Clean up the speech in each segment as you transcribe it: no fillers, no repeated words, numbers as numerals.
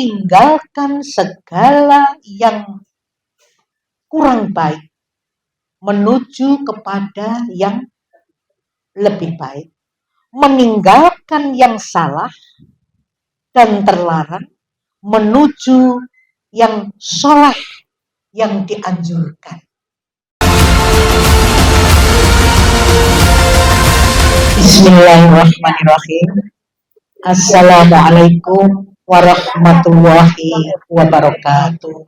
meninggalkan segala yang kurang baik, menuju kepada yang lebih baik, meninggalkan yang salah dan terlarang, menuju yang soleh yang dianjurkan. Bismillahirrahmanirrahim. Assalamualaikum warahmatullahi wabarakatuh.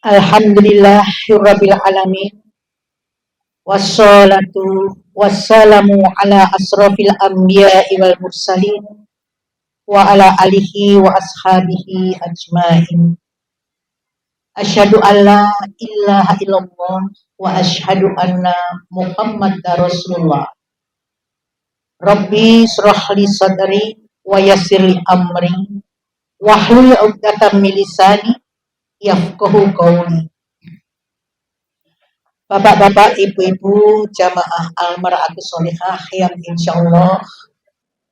Alhamdulillahirabbil alamin. Wassalatu wassalamu ala asrofil anbiya'i wal mursalin wa ala alihi wa ashabihi ajmain. Asyhadu an la ilaha illallah wa asyhadu anna Muhammadar Rasulullah. Rabbi shrah li sadri wa yassir li amri wahlul 'uqdatam min lisani yafqahu qawli. Bapak-bapak, ibu-ibu, jamaah al-mar'atus sholihah yang insyaallah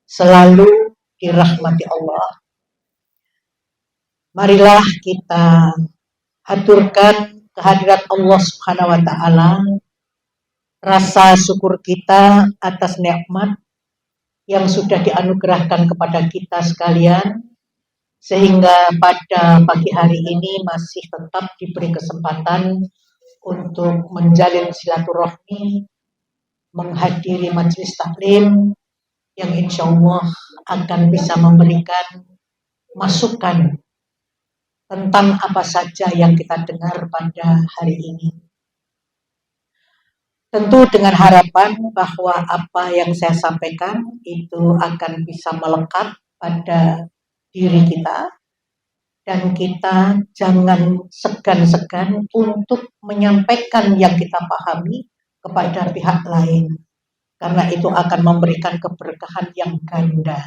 selalu dirahmati Allah. Marilah kita haturkan kehadirat Allah Subhanahu wa taala rasa syukur kita atas nikmat yang sudah dianugerahkan kepada kita sekalian, sehingga pada pagi hari ini masih tetap diberi kesempatan untuk menjalin silaturahmi, menghadiri majelis taklim yang insya Allah akan bisa memberikan masukan tentang apa saja yang kita dengar pada hari ini. Tentu dengan harapan bahwa apa yang saya sampaikan itu akan bisa melekat pada diri kita, dan kita jangan segan-segan untuk menyampaikan yang kita pahami kepada pihak lain, karena itu akan memberikan keberkahan yang ganda.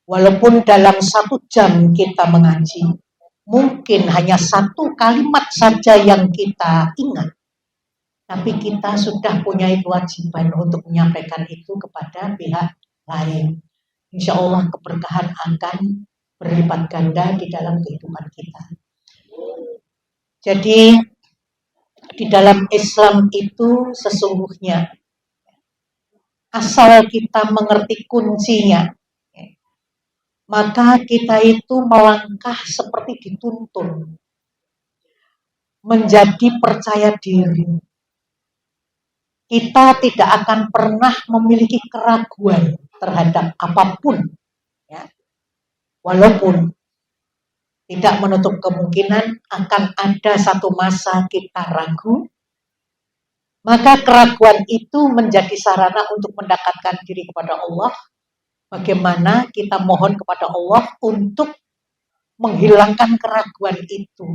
Walaupun dalam 1 jam kita mengaji, mungkin hanya 1 kalimat saja yang kita ingat, tapi kita sudah punya kewajiban untuk menyampaikan itu kepada pihak lain. Insya Allah keberkahan akan berlipat ganda di dalam kehidupan kita. Jadi di dalam Islam itu sesungguhnya asal kita mengerti kuncinya, maka kita itu melangkah seperti dituntun menjadi percaya diri. Kita tidak akan pernah memiliki keraguan terhadap apapun, ya. Walaupun tidak menutup kemungkinan akan ada satu masa kita ragu, maka keraguan itu menjadi sarana untuk mendekatkan diri kepada Allah. Bagaimana kita mohon kepada Allah untuk menghilangkan keraguan itu.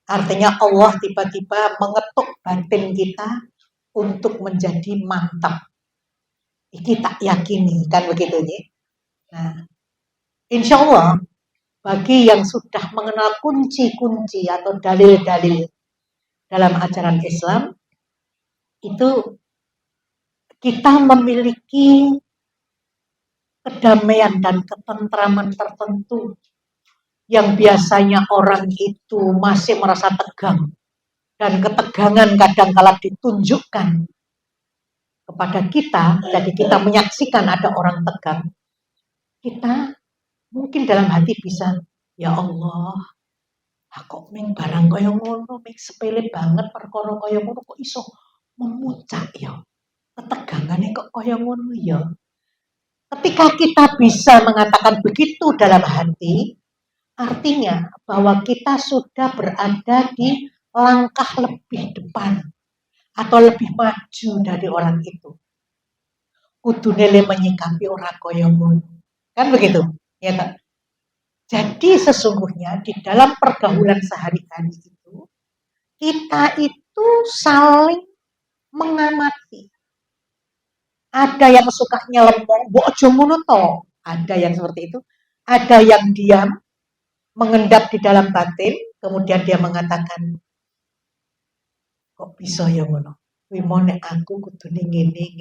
Artinya Allah tiba-tiba mengetuk batin kita untuk menjadi mantap. Kita yakini, kan begitu ya. Nah, insya Allah bagi yang sudah mengenal kunci-kunci atau dalil-dalil dalam ajaran Islam, itu kita memiliki kedamaian dan ketentraman tertentu yang biasanya orang itu masih merasa tegang, dan ketegangan kadang-kala ditunjukkan kepada kita. Jadi kita menyaksikan ada orang tegang, kita mungkin dalam hati bisa, ya Allah, kok ming barang kaya ngono, ming sepele banget perkara kaya ngono kok iso memuncak ya. Ketegangannya kok kaya ngono ya. Ketika kita bisa mengatakan begitu dalam hati, artinya bahwa kita sudah berada di langkah lebih depan atau lebih maju dari orang itu. Kudune le menyikapi ora kaya ngono. Kan begitu? Ya tak? Jadi sesungguhnya di dalam pergaulan sehari-hari itu, kita itu saling mengamati. Ada yang sukanya lemong, mbok aja ngono to. Ada yang seperti itu. Ada yang diam, mengendap di dalam batin, kemudian dia mengatakan, kok bisa ya ngono? Kuwi nek aku kudune ngene.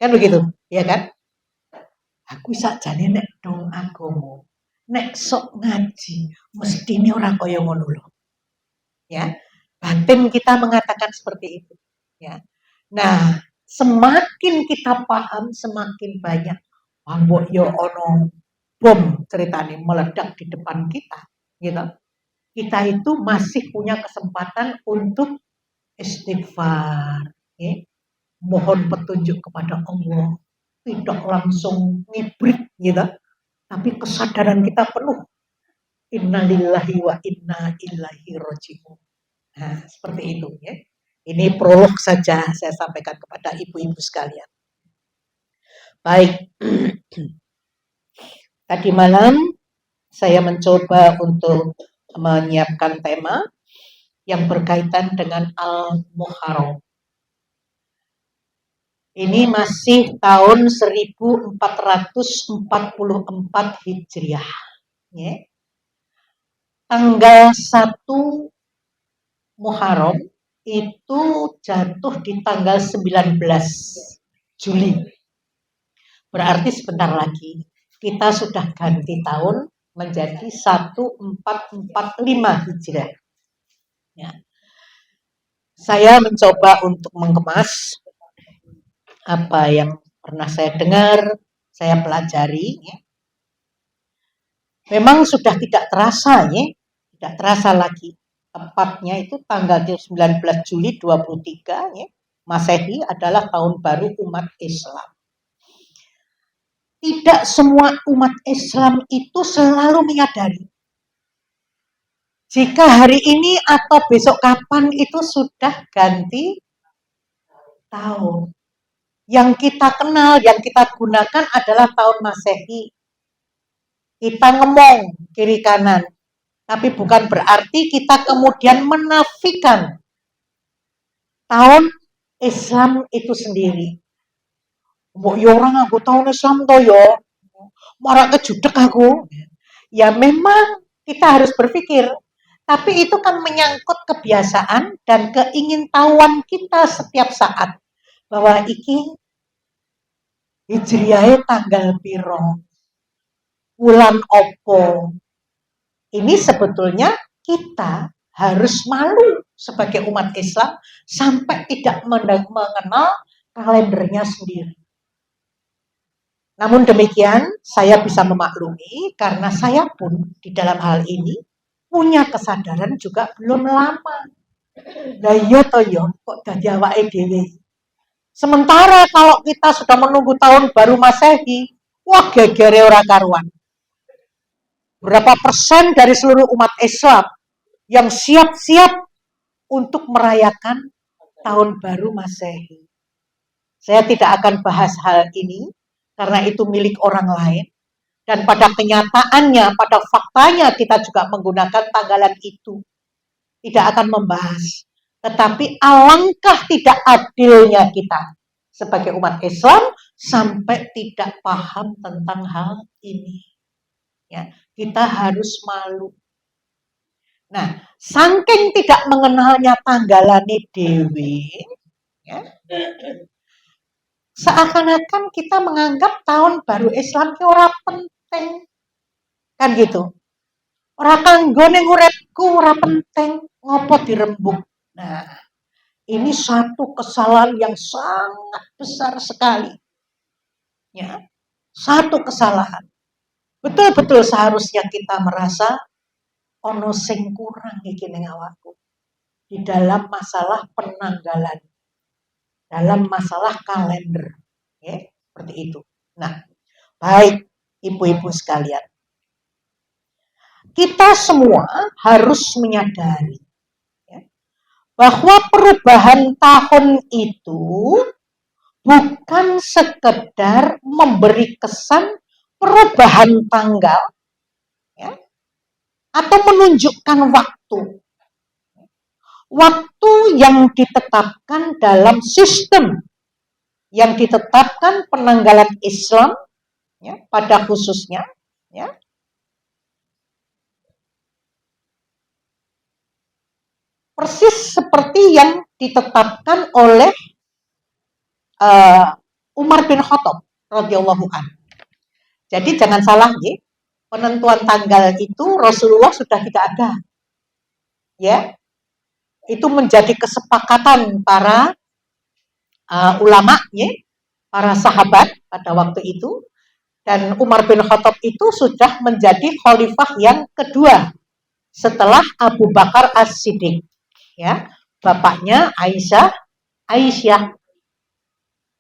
Kan begitu, ya kan? Aku sakjane nek dong agama, nek sok ngaji, mestine ora kaya ngono lho. Ya. Batin kita mengatakan seperti itu, ya. Nah, semakin kita paham, semakin banyak mbok yo ono bom ceritanya meledak di depan kita, gitu. Kita itu masih punya kesempatan untuk istighfar, ya. Mohon petunjuk kepada Allah, tidak langsung ngibrit, gitu. Tapi kesadaran kita penuh. Innalillahi wa inna ilaihi raji'un. Nah, seperti itu, ya. Ini prolog saja saya sampaikan kepada ibu-ibu sekalian. Baik, tadi malam saya mencoba untuk menyiapkan tema yang berkaitan dengan Al-Muharram. Ini masih tahun 1444 Hijriah. Ya. Tanggal 1 Muharram itu jatuh di tanggal 19 Juli. Berarti sebentar lagi kita sudah ganti tahun menjadi 1445 Hijriah. Ya. Saya mencoba untuk mengemas apa yang pernah saya dengar, saya pelajari. Ya. Memang sudah tidak terasa, ya, tidak terasa lagi. Tepatnya itu tanggal 19 Juli 23, ya, Masehi adalah tahun baru umat Islam. Tidak semua umat Islam itu selalu menyadari jika hari ini atau besok kapan itu sudah ganti tahun. Yang kita kenal, yang kita gunakan adalah tahun Masehi. Kita ngomong kiri kanan, tapi bukan berarti kita kemudian menafikan tahun Islam itu sendiri. Mbok yo orang aku tahun Islam to yo. Marak kejudek aku. Ya memang kita harus berpikir, tapi itu kan menyangkut kebiasaan dan keingintahuan kita setiap saat bahwa iki Hijriah tanggal piro, bulan opo. Ini sebetulnya kita harus malu sebagai umat Islam sampai tidak mengenal kalendernya sendiri. Namun demikian, saya bisa memaklumi karena saya pun di dalam hal ini punya kesadaran juga belum lama. Lah iya toh yo, kok dadi awake dhewe. Sementara kalau kita sudah menunggu tahun baru Masehi, wah gegere ora karuan. Berapa persen dari seluruh umat Islam yang siap-siap untuk merayakan tahun baru Masehi. Saya tidak akan bahas hal ini karena itu milik orang lain. Dan pada kenyataannya, pada faktanya kita juga menggunakan tanggalan itu. Tidak akan membahas. Tetapi alangkah tidak adilnya kita sebagai umat Islam sampai tidak paham tentang hal ini. Ya, kita harus malu. Nah, saking tidak mengenalnya tanggalane dewe, ya, seakan-akan kita menganggap tahun baru Islam itu ora penting. Kan gitu. Ora kanggo ning uripku, ora penting, ngopo dirembuk. Nah, ini satu kesalahan yang sangat besar sekali. Ya. Satu kesalahan. Betul-betul seharusnya kita merasa ono sing kurang iki ning awakku. Di dalam masalah penanggalan. Dalam masalah kalender. Ya, seperti itu. Nah, baik ibu-ibu sekalian. Kita semua harus menyadari ya, bahwa perubahan tahun itu bukan sekedar memberi kesan perubahan tanggal ya, atau menunjukkan waktu. Waktu yang ditetapkan dalam sistem yang ditetapkan penanggalan Islam ya, pada khususnya ya, persis seperti yang ditetapkan oleh Umar bin Khattab radhiyallahu an. Jadi jangan salah ya, penentuan tanggal itu Rasulullah sudah tidak ada. Ya, itu menjadi kesepakatan para ulama ya, para sahabat pada waktu itu, dan Umar bin Khattab itu sudah menjadi khalifah yang kedua setelah Abu Bakar As-Siddiq, ya, bapaknya Aisyah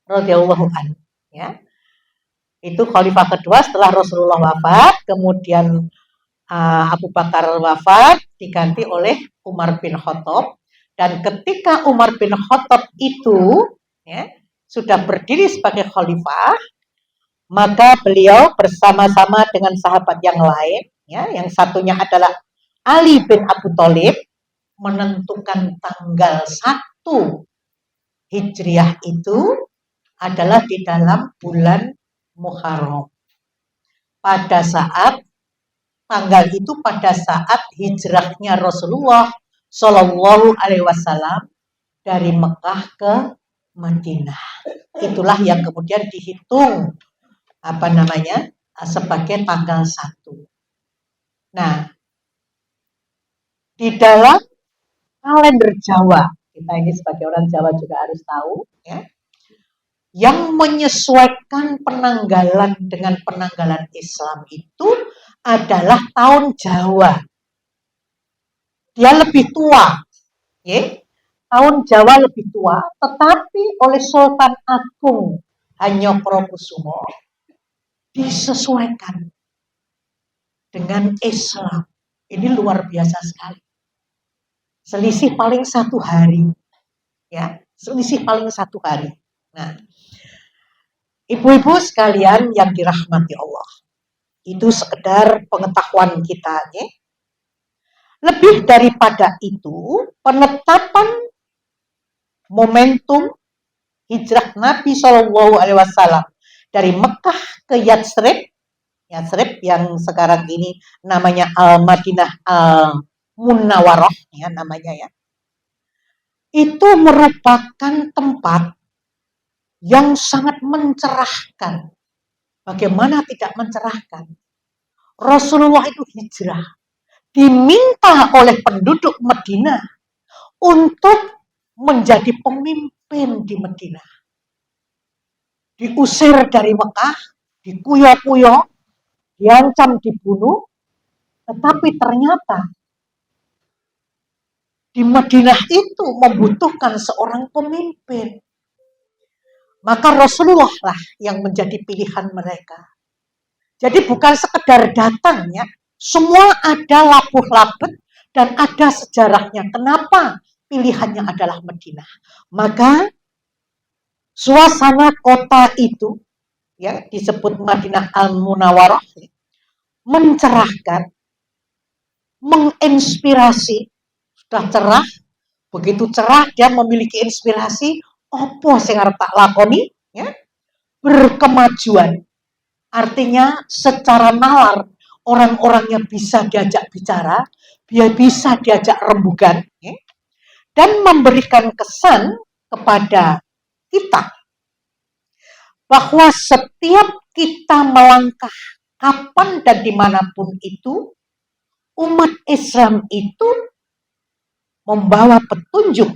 radhiyallahu an, ya. Itu khalifah kedua setelah Rasulullah wafat, kemudian Abu Bakar wafat diganti oleh Umar bin Khattab, dan ketika Umar bin Khattab itu ya, sudah berdiri sebagai khalifah, maka beliau bersama-sama dengan sahabat yang lain, ya, yang satunya adalah Ali bin Abu Thalib, menentukan tanggal 1 Hijriah itu adalah di dalam bulan Muharram. Pada saat tanggal itu pada saat hijrahnya Rasulullah Shallallahu Alaihi Wasallam dari Mekah ke Madinah. Itulah yang kemudian dihitung sebagai tanggal 1. Nah, di dalam kalender Jawa, kita ini sebagai orang Jawa juga harus tahu, ya, yang menyesuaikan penanggalan dengan penanggalan Islam itu adalah tahun Jawa. Dia lebih tua, ya. Tahun Jawa lebih tua, tetapi oleh Sultan Agung Hanyokrokusumo disesuaikan dengan Islam. Ini luar biasa sekali. Selisih paling 1 hari, ya, selisih paling 1 hari. Nah, ibu-ibu sekalian yang dirahmati Allah, itu sekedar pengetahuan kita, ya. Lebih daripada itu, penetapan momentum hijrah Nabi Shallallahu Alaihi Wasallam dari Mekah ke Yatsrib yang sekarang ini namanya Al-Madinah Al-Munawwarah, ya, namanya, ya. Itu merupakan tempat yang sangat mencerahkan. Bagaimana tidak mencerahkan? Rasulullah itu hijrah, diminta oleh penduduk Madinah untuk menjadi pemimpin di Madinah. Diusir dari Mekah, dikuyok-kuyok, diancam dibunuh, tetapi ternyata di Madinah itu membutuhkan seorang pemimpin. Maka Rasulullah lah yang menjadi pilihan mereka. Jadi bukan sekedar datang, ya. Semua ada labuh-labet dan ada sejarahnya. Kenapa pilihannya adalah Madinah? Maka suasana kota itu, ya, disebut Madinah Al-Munawwarah, mencerahkan, menginspirasi. Sudah cerah, begitu cerah dia memiliki inspirasi, apa sing arep tak lakoni, ya? Berkemajuan. Artinya secara nalar orang-orangnya bisa diajak bicara, dia bisa diajak rembugan, ya? Dan memberikan kesan kepada kita bahwa setiap kita melangkah kapan dan dimanapun itu, umat Islam itu membawa petunjuk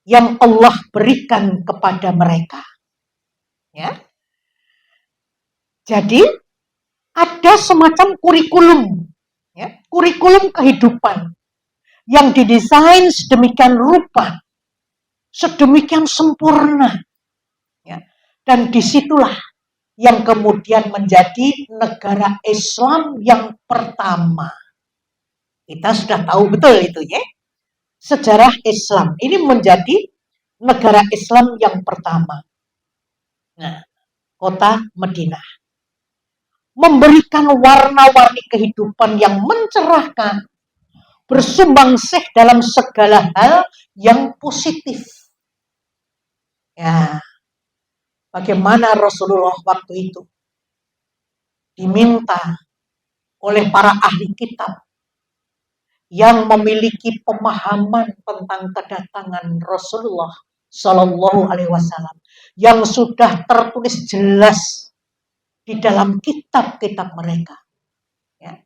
yang Allah berikan kepada mereka, ya. Jadi ada semacam kurikulum, ya, kurikulum kehidupan yang didesain sedemikian rupa, sedemikian sempurna, ya. Dan disitulah yang kemudian menjadi negara Islam yang pertama. Kita sudah tahu betul itu, ya. Sejarah Islam ini menjadi negara Islam yang pertama. Nah, kota Madinah memberikan warna-warni kehidupan yang mencerahkan, bersumbangsih dalam segala hal yang positif. Ya, bagaimana Rasulullah waktu itu diminta oleh para ahli kitab yang memiliki pemahaman tentang kedatangan Rasulullah Shallallahu Alaihi Wasallam yang sudah tertulis jelas di dalam kitab-kitab mereka. Ya.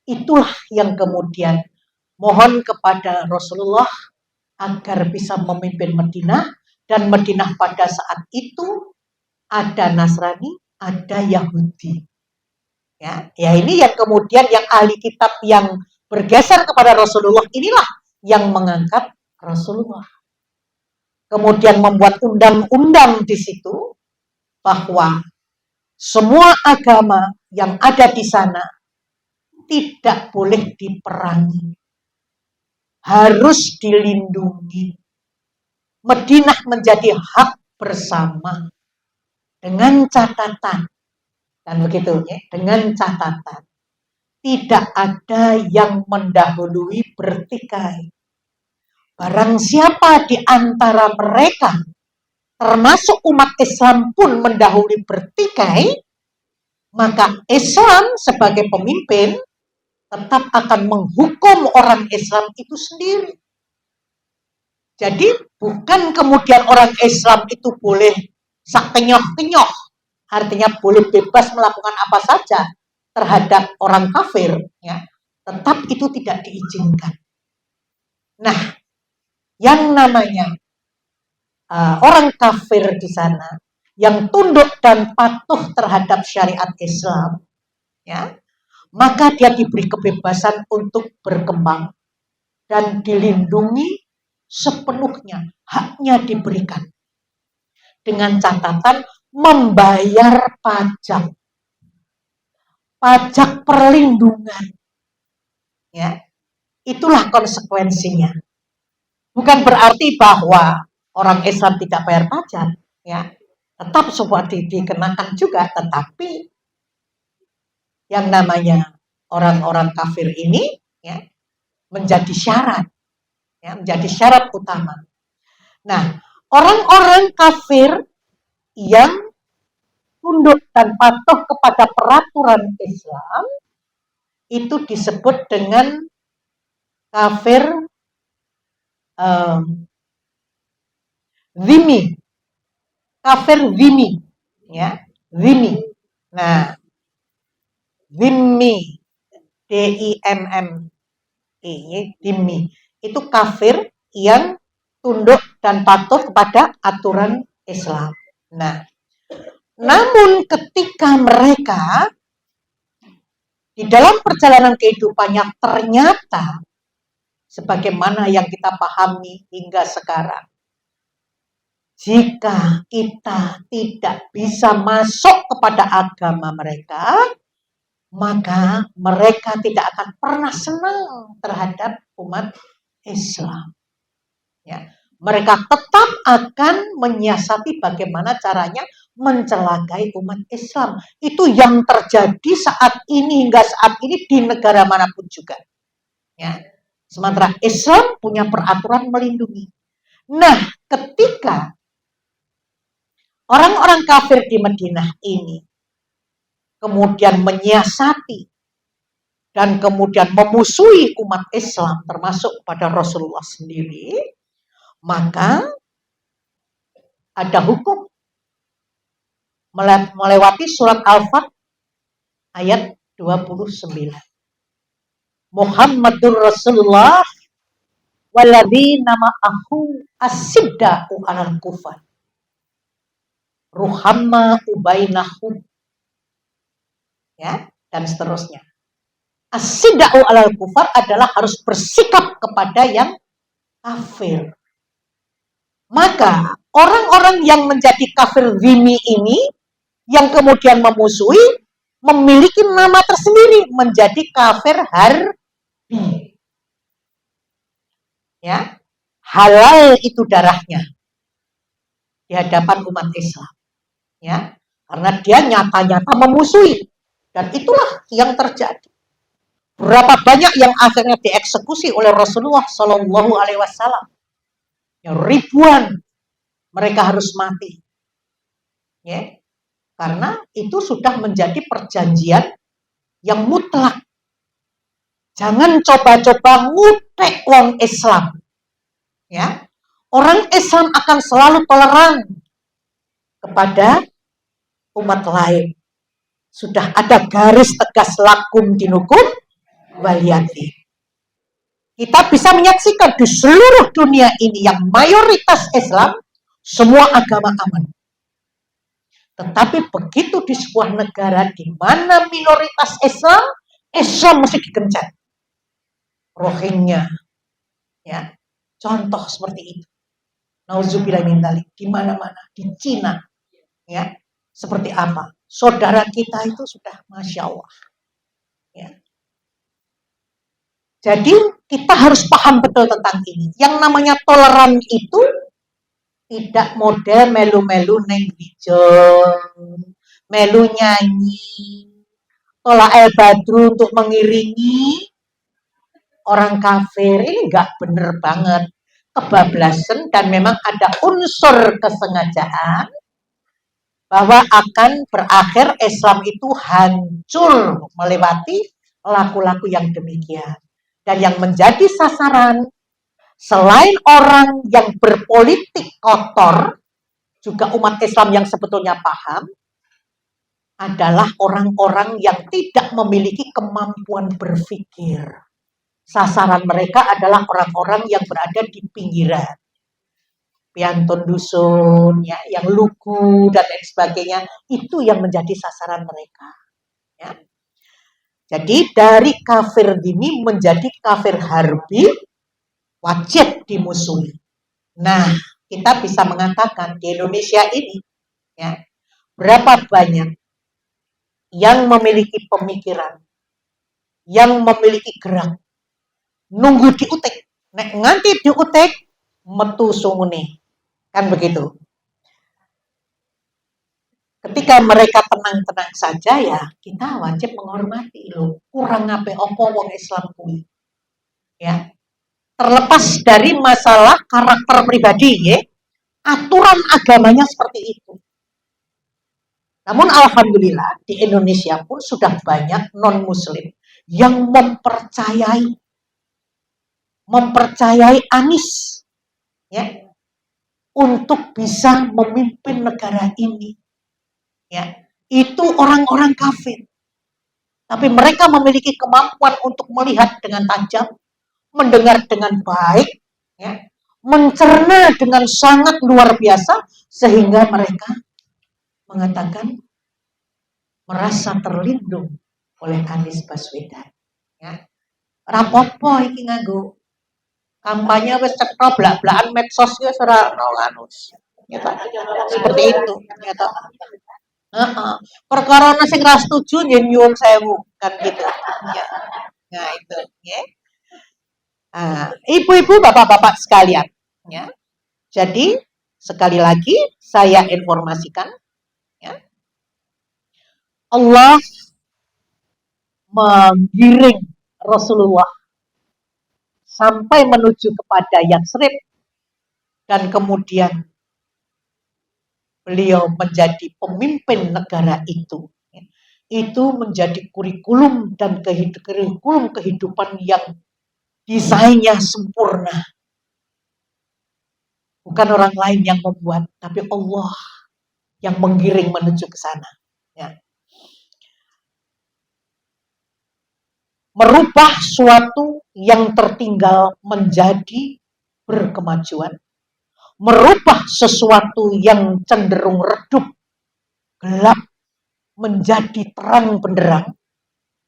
Itulah yang kemudian mohon kepada Rasulullah agar bisa memimpin Madinah, dan Madinah pada saat itu ada Nasrani, ada Yahudi. Ya ini yang kemudian yang ahli kitab yang bergeser kepada Rasulullah inilah yang mengangkat Rasulullah. Kemudian membuat undang-undang di situ bahwa semua agama yang ada di sana tidak boleh diperangi, harus dilindungi. Madinah menjadi hak bersama dengan catatan, dan begitu ya, dengan catatan tidak ada yang mendahului bertikai. Barang siapa di antara mereka, termasuk umat Islam pun mendahului bertikai, maka Islam sebagai pemimpin tetap akan menghukum orang Islam itu sendiri. Jadi bukan kemudian orang Islam itu boleh sak kenyoh-kenyoh, artinya boleh bebas melakukan apa saja terhadap orang kafir, ya, tetap itu tidak diizinkan. Nah, yang namanya orang kafir di sana yang tunduk dan patuh terhadap syariat Islam, ya, maka dia diberi kebebasan untuk berkembang dan dilindungi sepenuhnya, haknya diberikan dengan catatan membayar pajak perlindungan, ya. Itulah konsekuensinya. Bukan berarti bahwa orang Islam tidak bayar pajak, ya, tetap semua dikenakan juga, tetapi yang namanya orang-orang kafir ini, ya, menjadi syarat, ya, menjadi syarat utama. Nah, orang-orang kafir yang tunduk dan patuh kepada peraturan Islam itu disebut dengan kafir zimmi, kafir zimmi, ya, zimmi. Nah, zimmi, D-I-M-M-I, zimmi, itu kafir yang tunduk dan patuh kepada aturan Islam. Nah, namun ketika mereka di dalam perjalanan kehidupannya ternyata sebagaimana yang kita pahami hingga sekarang, jika kita tidak bisa masuk kepada agama mereka, maka mereka tidak akan pernah senang terhadap umat Islam. Ya, mereka tetap akan menyiasati bagaimana caranya mencelakai umat Islam. Itu yang terjadi saat ini hingga saat ini di negara manapun juga. Ya. Sementara Islam punya peraturan melindungi. Nah, ketika orang-orang kafir di Madinah ini kemudian menyiasati dan kemudian memusuhi umat Islam termasuk pada Rasulullah sendiri, maka ada hukum melewati surat Al-Fat ayat 29. Muhammadur Rasulullah walladzina ma'ahu asyiddaa'u 'alal kufar ruhamma ubainahum, ya, dan seterusnya. Asyiddaa'u 'alal kufar adalah harus bersikap kepada yang kafir. Maka orang-orang yang menjadi kafir zimmi ini yang kemudian memusuhi memiliki nama tersendiri menjadi kafir harbi. Ya, halal itu darahnya di hadapan umat Islam. Ya, karena dia nyata-nyata memusuhi, dan itulah yang terjadi. Berapa banyak yang akhirnya dieksekusi oleh Rasulullah Shallallahu Alaihi Wasallam? Ya, ribuan mereka harus mati, ya, karena itu sudah menjadi perjanjian yang mutlak. Jangan coba-coba ngutek wong Islam, ya, Orang Islam akan selalu toleran kepada umat lain. Sudah ada garis tegas lakum dinukum waliyati. Kita bisa menyaksikan di seluruh dunia ini yang mayoritas Islam, semua agama aman. Tetapi begitu di sebuah negara di mana minoritas Islam mesti digencat. Rohingya, ya, contoh seperti itu. Nauzubillah min dzalik, di mana-mana, di Cina, ya, seperti apa? Saudara kita itu sudah Masya Allah. Ya. Jadi kita harus paham betul tentang ini. Yang namanya toleran itu tidak model melu-melu neng bijong, melu nyanyi, tolak el badru untuk mengiringi orang kafir. Ini nggak bener banget, kebablasan, dan memang ada unsur kesengajaan bahwa akan berakhir Islam itu hancur melewati laku-laku yang demikian. Dan yang menjadi sasaran selain orang yang berpolitik kotor, juga umat Islam yang sebetulnya paham, adalah orang-orang yang tidak memiliki kemampuan berpikir. Sasaran mereka adalah orang-orang yang berada di pinggiran, piantun dusun, ya, yang lugu dan lain sebagainya, itu yang menjadi sasaran mereka. Ya. Jadi dari kafir dini menjadi kafir harbi, wajib dimusuhi. Nah, kita bisa mengatakan di Indonesia ini, ya, berapa banyak yang memiliki pemikiran, yang memiliki gerak, nunggu diutek, nek nganti diutek, metu sungune, kan begitu. Ketika mereka tenang-tenang saja, ya kita wajib menghormati loh. Kurang ngape opo wong Islam kuwi. Ya. Terlepas dari masalah karakter pribadi, ya, aturan agamanya seperti itu. Namun alhamdulillah di Indonesia pun sudah banyak non-muslim yang mempercayai Anies, ya, untuk bisa memimpin negara ini. Ya, itu orang-orang kafir. Tapi mereka memiliki kemampuan untuk melihat dengan tajam, mendengar dengan baik, ya, mencerna dengan sangat luar biasa, sehingga mereka mengatakan merasa terlindung oleh Anies Baswedan. Ya. Rapopo iki nganggo kampanye wis cetha blak-blakan medsos wis ora ono seperti itu, ya. Perkara ana sing ra setuju nggih nyuwun sewu kan gitu. Ya. Nah, itu, ya. Ibu-ibu, bapak-bapak sekalian, ya. Jadi sekali lagi saya informasikan, ya, Allah menggiring Rasulullah sampai menuju kepada Yatsrib, dan kemudian beliau menjadi pemimpin negara itu. Itu menjadi kurikulum dan kurikulum kehidupan yang desainnya sempurna. Bukan orang lain yang membuat, tapi Allah yang menggiring menuju ke sana. Ya. Merubah suatu yang tertinggal menjadi berkemajuan. Merubah sesuatu yang cenderung redup, gelap, menjadi terang benderang.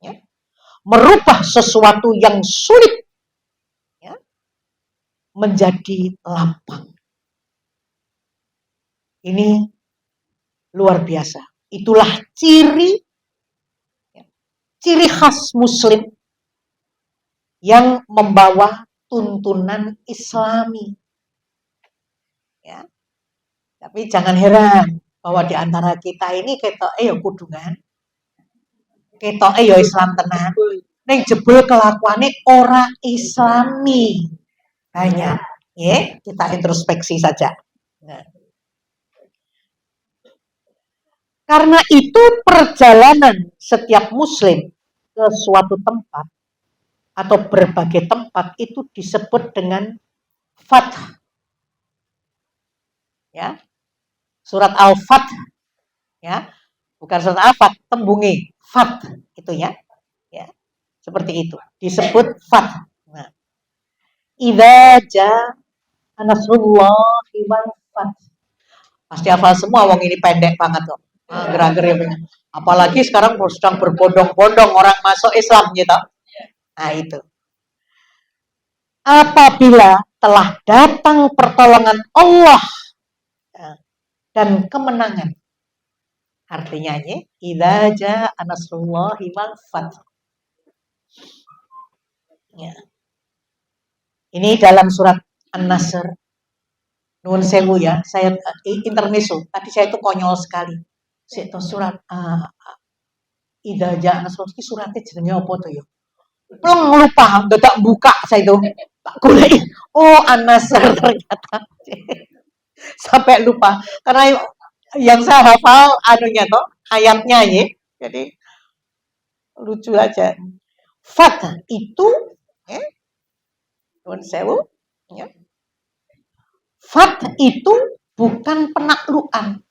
Ya. Merubah sesuatu yang sulit, ya, menjadi lapang. Ini luar biasa. Itulah ciri khas Muslim yang membawa tuntunan Islami. Ya. Tapi jangan heran bahwa di antara kita ini ketoke ya kudungan, ketoke ya Islam tenan, ning jebul kelakuane ora Islami. Banyak, ya, kita introspeksi saja. Nah. Karena itu perjalanan setiap muslim ke suatu tempat atau berbagai tempat itu disebut dengan fath. Ya. Surat Al-Fat, ya. Bukan surat Al-Fat, tembungi Fat itu ya. Ya. Seperti itu. Disebut Fat. Nah, idza jaa nasrullahi wal fath. Pasti hafal semua, wong ini pendek banget kok. Gerak-gerik. Apalagi sekarang sedang berbondong-bondong orang masuk Islam gitu. Nah, itu. Apabila telah datang pertolongan Allah dan kemenangan. Artinya ini, idza jaa nasrullahi wal fath. Ya. Ini dalam surat An-Nasr. Nuwun sewu ya, saya intermezzo. Tadi saya itu konyol sekali. Itu surat idza jaa nasrullahi, suratnya jenenge apa to ya? Pleng lupa, tak buka saya itu. Tak golek. Oh, An-Nasr ternyata. Sampai lupa. Karena yang saya hafal anunya toh, ayatnya ya. Jadi lucu aja. Fat itu nuwun sewu ya. Fat itu bukan penaklukan,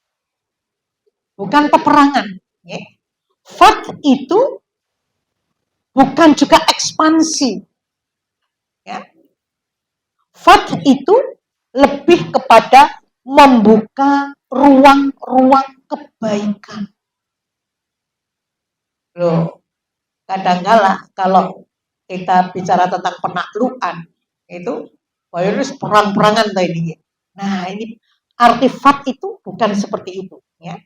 bukan peperangan. Ya. Fat itu bukan juga ekspansi. Ya. Fat itu lebih kepada membuka ruang-ruang kebaikan. Loh, kadang-kala kalau kita bicara tentang penaklukan, itu virus perang-perangan tadi. Nah, ini artefak itu bukan seperti itu. Ya.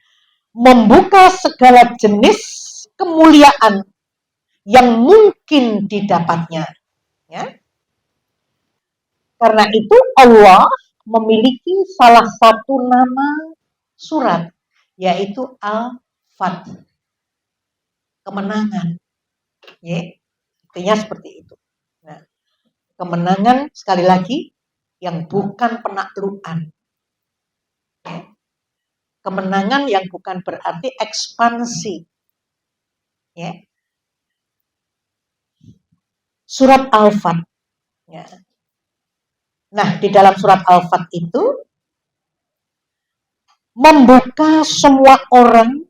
Membuka segala jenis kemuliaan yang mungkin didapatnya. Ya. Karena itu Allah memiliki salah satu nama surat, yaitu Al-Fat. Kemenangan. Ya. Artinya seperti itu. Nah, kemenangan sekali lagi yang bukan penaklukan. Ya. Kemenangan yang bukan berarti ekspansi. Ya. Surat Al-Fat. Ya. Nah, di dalam surat Al-Fat itu membuka semua orang,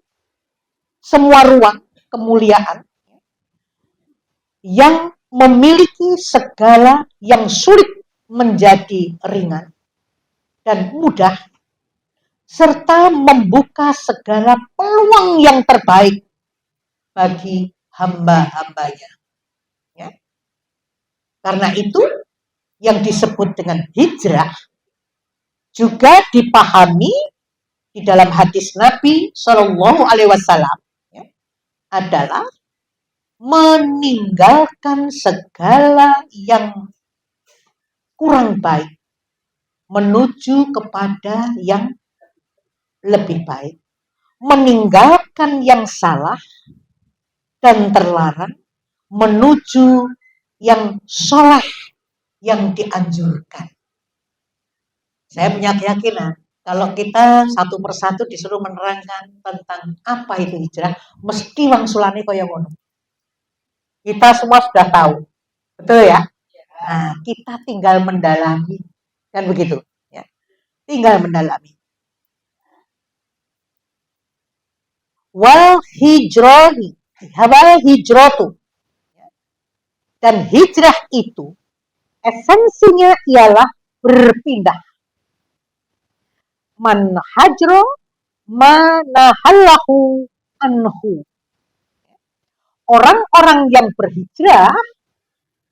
semua ruang kemuliaan yang memiliki segala yang sulit menjadi ringan dan mudah, serta membuka segala peluang yang terbaik bagi hamba-hambanya. Ya. Karena itu yang disebut dengan hijrah juga dipahami di dalam hadis Nabi Shallallahu Alaihi Wasallam ya, adalah meninggalkan segala yang kurang baik menuju kepada yang lebih baik, meninggalkan yang salah dan terlarang menuju yang soleh yang dianjurkan. Saya punya keyakinan kalau kita satu persatu disuruh menerangkan tentang apa itu hijrah, mesti wangsulane kaya ngono. Kita semua sudah tahu, betul ya? Nah, kita tinggal mendalami, kan begitu? Ya. Tinggal mendalami. Wal hijratu. Dan hijrah itu esensinya ialah berpindah. Man hajro manahallahu anhu. Orang-orang yang berhijrah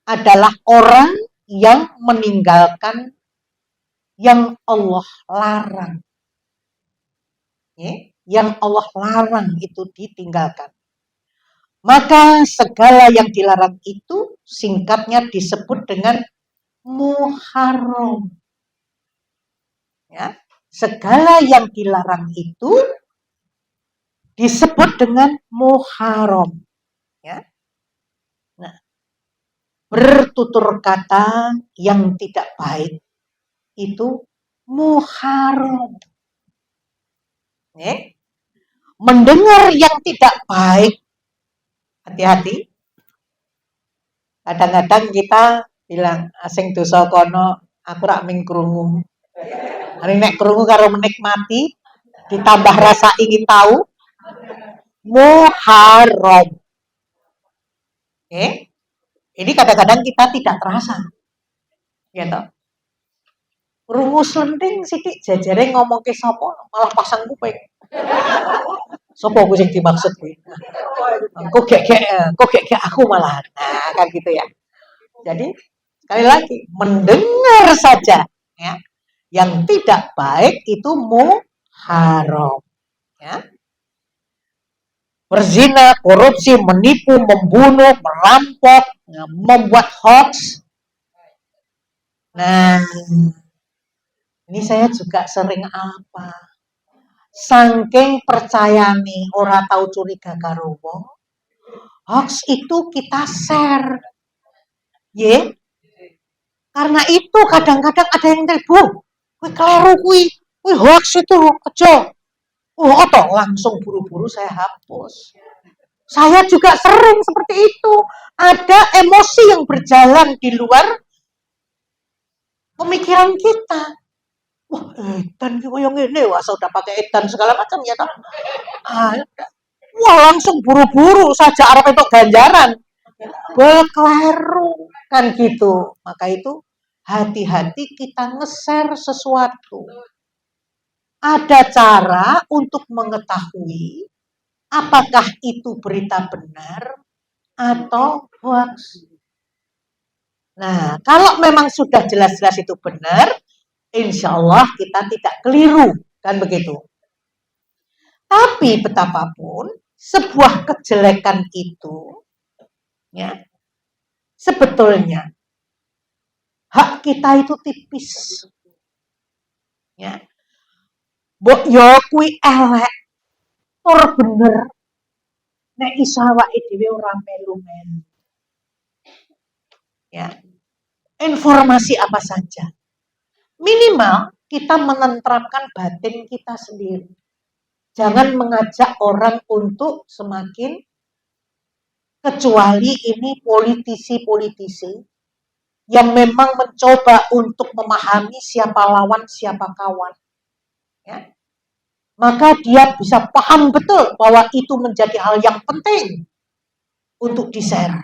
adalah orang yang meninggalkan yang Allah larang. Yang Allah larang itu ditinggalkan. Maka segala yang dilarang itu singkatnya disebut dengan muharram. Ya, segala yang dilarang itu disebut dengan muharram. Ya. Nah, bertutur kata yang tidak baik itu muharram. Ya. Mendengar yang tidak baik, hati-hati. Kadang-kadang kita bilang asing dosa kono, aku rak ming krungu. Nek krungu karo menikmati ditambah rasa ingin tahu, Muharram. Oke. Ini kadang-kadang kita tidak terasa. Gitu. Krungu slenting sithik jajare ngomong ke sapa malah pasang kuping. Sapa ku sing dimaksud kuwi? Kok gek aku malah. Nah, kan gitu ya. Jadi sekali lagi mendengar saja ya. Yang tidak baik itu muharram. Ya. Berzina, korupsi, menipu, membunuh, merampok, membuat hoax. Nah, ini saya juga sering apa? Saking percayane ora tahu curiga karo wong. Hoax itu kita share. Ye. Karena itu kadang-kadang ada yang telepon, kuwi keliru kuwi hoax itu aja. Oto langsung buru-buru saya hapus. Saya juga sering seperti itu. Ada emosi yang berjalan di luar pemikiran kita. Wah, edan ki koyo ngene, wah sudah pakai edan segala macam ya toh. Wah, langsung buru-buru saja arep entuk ganjaran. Keliru kan gitu. Maka itu hati-hati kita nge-share sesuatu. Ada cara untuk mengetahui apakah itu berita benar atau hoax. Nah, kalau memang sudah jelas-jelas itu benar, insya Allah kita tidak keliru, kan begitu. Tapi betapapun sebuah kejelekan itu, ya, sebetulnya hak kita itu tipis. Ya. Mbok yo kuwi elek tur bener nek iso awake dhewe ora melu-melu. Ya. Informasi apa saja. Minimal kita menenteramkan batin kita sendiri. Jangan mengajak orang untuk semakin, kecuali ini politisi-politisi yang memang mencoba untuk memahami siapa lawan, siapa kawan. Ya. Maka dia bisa paham betul bahwa itu menjadi hal yang penting untuk di-share.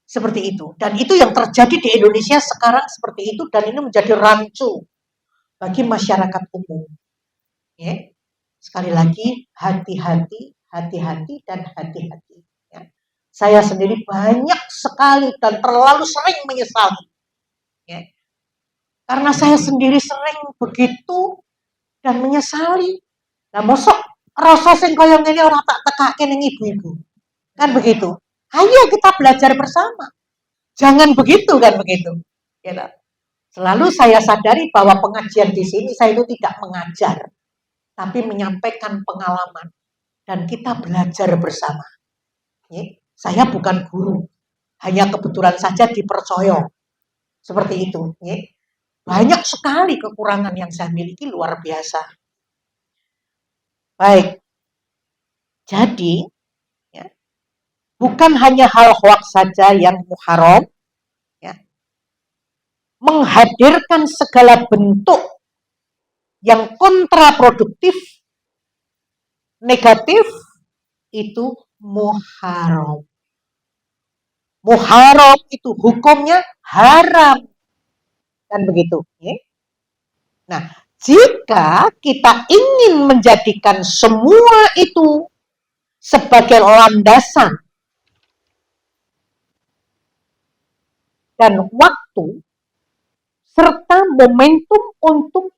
Seperti itu. Dan itu yang terjadi di Indonesia sekarang seperti itu, dan ini menjadi rancu bagi masyarakat umum. Ya. Sekali lagi, hati-hati, hati-hati, dan hati-hati. Ya. Saya sendiri banyak sekali dan terlalu sering menyesali. Ya. Karena saya sendiri sering begitu dan menyesali. Nah, mosok rasa sing kaya ngene ora tak tekake ning ibu-ibu. Kan begitu. Ayo kita belajar bersama. Jangan begitu kan begitu. Gitu. Selalu saya sadari bahwa pengajian di sini saya itu tidak mengajar, tapi menyampaikan pengalaman dan kita belajar bersama. Ya. Saya bukan guru, hanya kebetulan saja dipercaya. Seperti itu. Ya. Banyak sekali kekurangan yang saya miliki, luar biasa. Baik. Jadi, ya, bukan hanya hal hoax saja yang muharram, ya, menghadirkan segala bentuk yang kontraproduktif, negatif, itu muharram. Muharram itu hukumnya haram. Kan begitu. Ya? Nah, jika kita ingin menjadikan semua itu sebagai landasan dan waktu serta momentum untuk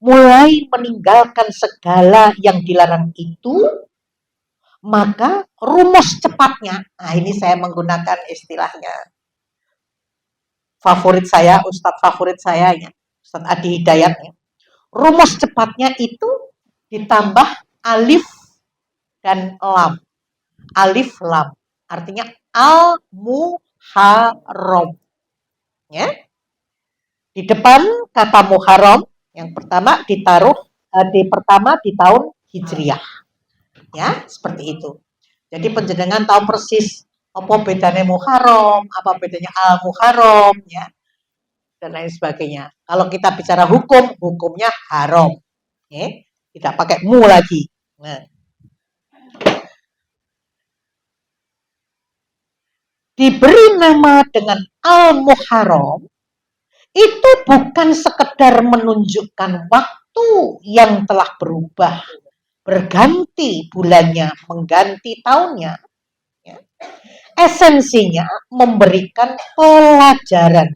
mulai meninggalkan segala yang dilarang itu, maka rumus cepatnya, nah ini saya menggunakan istilahnya favorit saya, Ustadz favorit saya, ya, Ustadz Adi Hidayat. Ya. Rumus cepatnya itu ditambah alif dan lam. Alif lam. Artinya al-muharram. Ya. Di depan kata muharram, yang pertama ditaruh di tahun Hijriah. Ya, seperti itu. Jadi panjenengan tahu persis apa bedanya Muharram, apa bedanya Al-Muharram, ya. dan lain sebagainya. Kalau kita bicara hukum, hukumnya haram. Tidak pakai mu lagi. Nah. Diberi nama dengan Al-Muharram, itu bukan sekedar menunjukkan waktu yang telah berubah, berganti bulannya, mengganti tahunnya. Ya. Esensinya memberikan pelajaran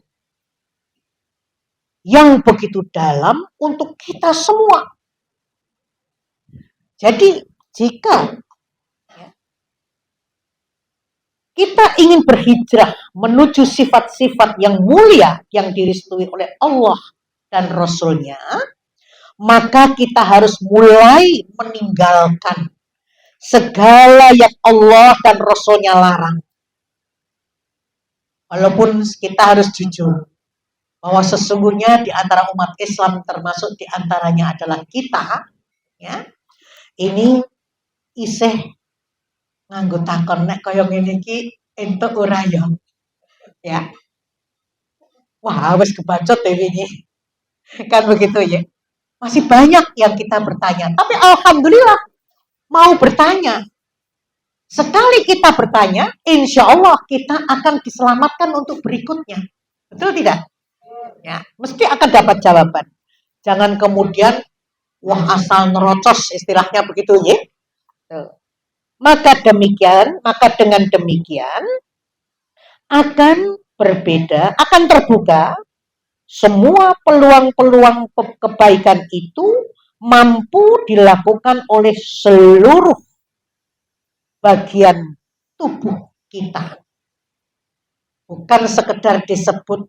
yang begitu dalam untuk kita semua. Jadi jika kita ingin berhijrah menuju sifat-sifat yang mulia yang direstui oleh Allah dan Rasul-Nya, maka kita harus mulai meninggalkan segala yang Allah dan Rasul-Nya larang. Walaupun kita harus jujur bahwa sesungguhnya di antara umat Islam, termasuk di antaranya adalah kita, ya, ini isih nganggo takon nek kaya ngene iki entuk ora ya. Wah, wis kebacot ini. Kan begitu ya. Masih banyak yang kita bertanya, tapi alhamdulillah mau bertanya. Sekali kita bertanya, insya Allah kita akan diselamatkan untuk berikutnya. Betul tidak? Ya, mesti akan dapat jawaban. Jangan kemudian wah asal nerocos, istilahnya begitu ya. Maka dengan demikian akan berbeda, akan terbuka semua peluang-peluang kebaikan itu mampu dilakukan oleh seluruh bagian tubuh kita. Bukan sekedar disebut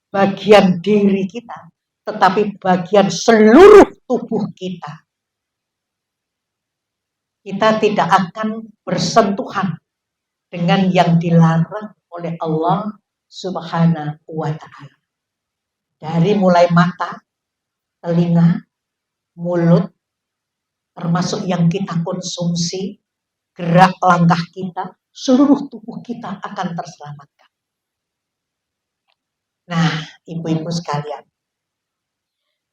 bagian diri kita, tetapi bagian seluruh tubuh kita. Kita tidak akan bersentuhan dengan yang dilarang oleh Allah Subhanahu wa Ta'ala. Dari mulai mata, telinga, mulut, termasuk yang kita konsumsi, gerak langkah kita, seluruh tubuh kita akan terselamatkan. Nah, ibu-ibu sekalian,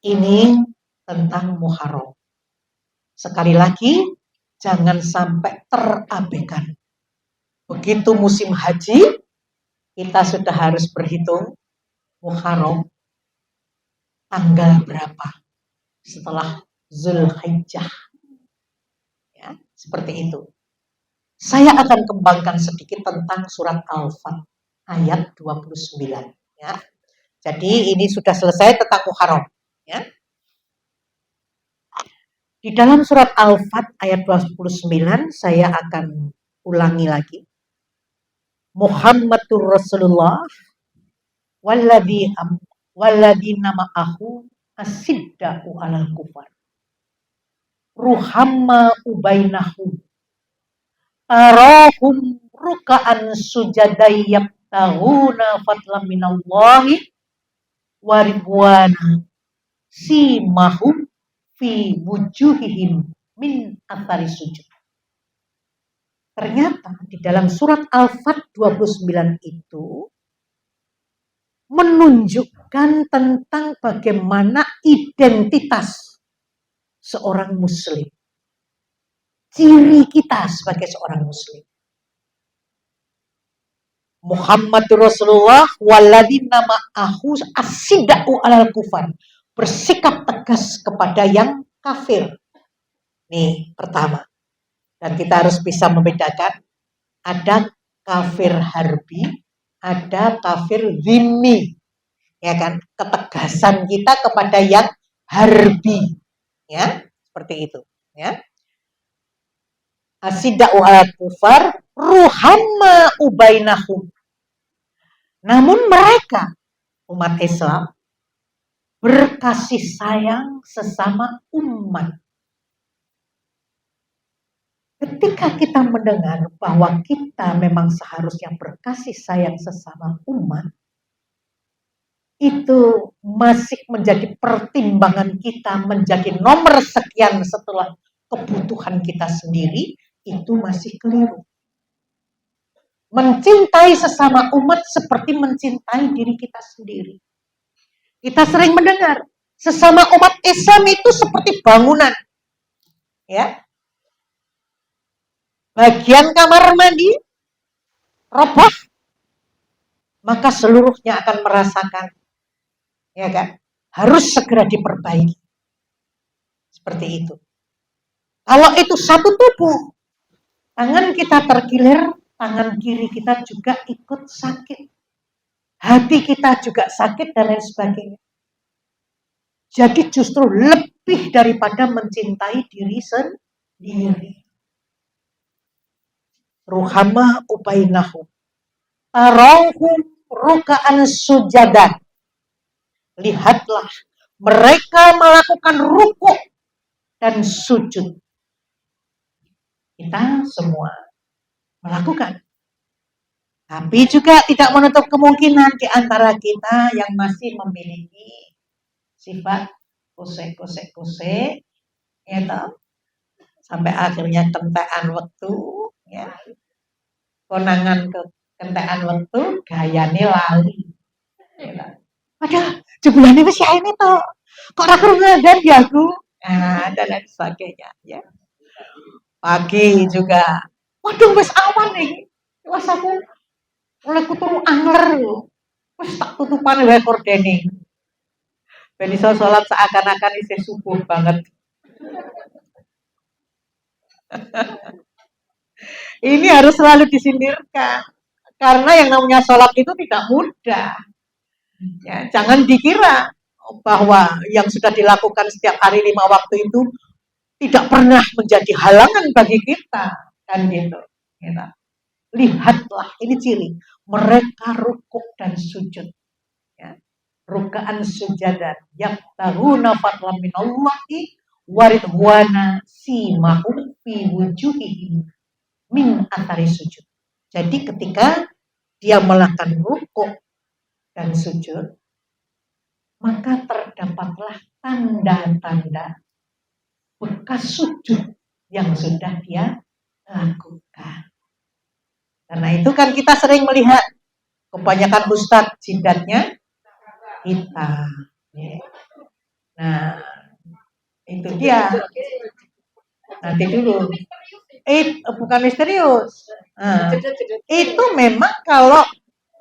ini tentang Muharram. Sekali lagi, jangan sampai terabaikan. Begitu musim haji, kita sudah harus berhitung Muharram tanggal berapa setelah Zulhijjah. Ya, seperti itu. Saya akan kembangkan sedikit tentang surat Al-Fat ayat 29. Ya. Jadi ini sudah selesai tentang Muharram. Ya. Di dalam surat Al-Fat ayat 29 saya akan ulangi lagi. Muhammadur Rasulullah walladzina ma'ahu asidda'u 'alal kufar. Ruhamma ubainahum. Tarahum ruka'an sujadai yabtaghuna fadlan minallahi wa ridwana simahum fi wujuhihim min athari sujud. Ternyata di dalam surat Al-Fat 29 itu menunjukkan tentang bagaimana identitas seorang muslim. Ciri kita sebagai seorang muslim. Muhammadur Rasulullah walladzina ma'ahu asidda'u 'alal kufar. Bersikap tegas kepada yang kafir. Nih, pertama. Dan kita harus bisa membedakan ada kafir harbi, ada kafir zimmi. Ya kan? Ketegasan kita kepada yang harbi. Ya, seperti itu, ya. Asidda'u 'alal kufar ruhamma ubainahum. Namun mereka umat Islam berkasih sayang sesama umat. Ketika kita mendengar bahwa kita memang seharusnya berkasih sayang sesama umat, itu masih menjadi pertimbangan kita, menjadi nomor sekian setelah kebutuhan kita sendiri, itu masih keliru. Mencintai sesama umat seperti mencintai diri kita sendiri. Kita sering mendengar sesama umat Islam itu seperti bangunan. Ya. Bagian kamar mandi roboh, maka seluruhnya akan merasakan, ya kan? Harus segera diperbaiki. Seperti itu. Kalau itu satu tubuh, tangan kita terkilir, tangan kiri kita juga ikut sakit. Hati kita juga sakit dan lain sebagainya. Jadi justru lebih daripada mencintai diri sendiri. Ruhama ubainahum. Tarahum ruka'an sujadan. Lihatlah, mereka melakukan rukuk dan sujud. Kita semua melakukan. Tapi juga tidak menutup kemungkinan di antara kita yang masih memiliki sifat kuse, ya toh? Sampai akhirnya kentekan waktu, ya. Konangan ke kentekan waktu, gayane lali. Ya. Padahal jebulane wis ya ini toh. Kok ora kerungan ya aku? Nah, dan lain sebagainya, ya. Pagi juga. Waduh wis awan nih. Wes aku oleh kuturu angler. Wis tak tutupan wae kordene. Ben iso salat seakan-akan isih subuh banget. Ini harus selalu disindirkan. Karena yang namanya sholat itu tidak mudah. Ya, jangan dikira bahwa yang sudah dilakukan setiap hari 5 waktu itu tidak pernah menjadi halangan bagi kita. Kan gitu. Gitu. Lihatlah, ini ciri. Mereka rukuk dan sujud. Ya. Rukaan sujadan. Yaktahuna fadlan minallahi waridwana simahum fi wujuhihim min athari sujud. Jadi ketika dia melakukan rukuk dan sujud, maka terdapatlah tanda-tanda bekas sujud yang sudah dia lakukan. Karena itu kan kita sering melihat kebanyakan ustadz jidatnya hitam. Nah, itu dia. Nanti dulu. Bukan misterius. Nah, itu memang kalau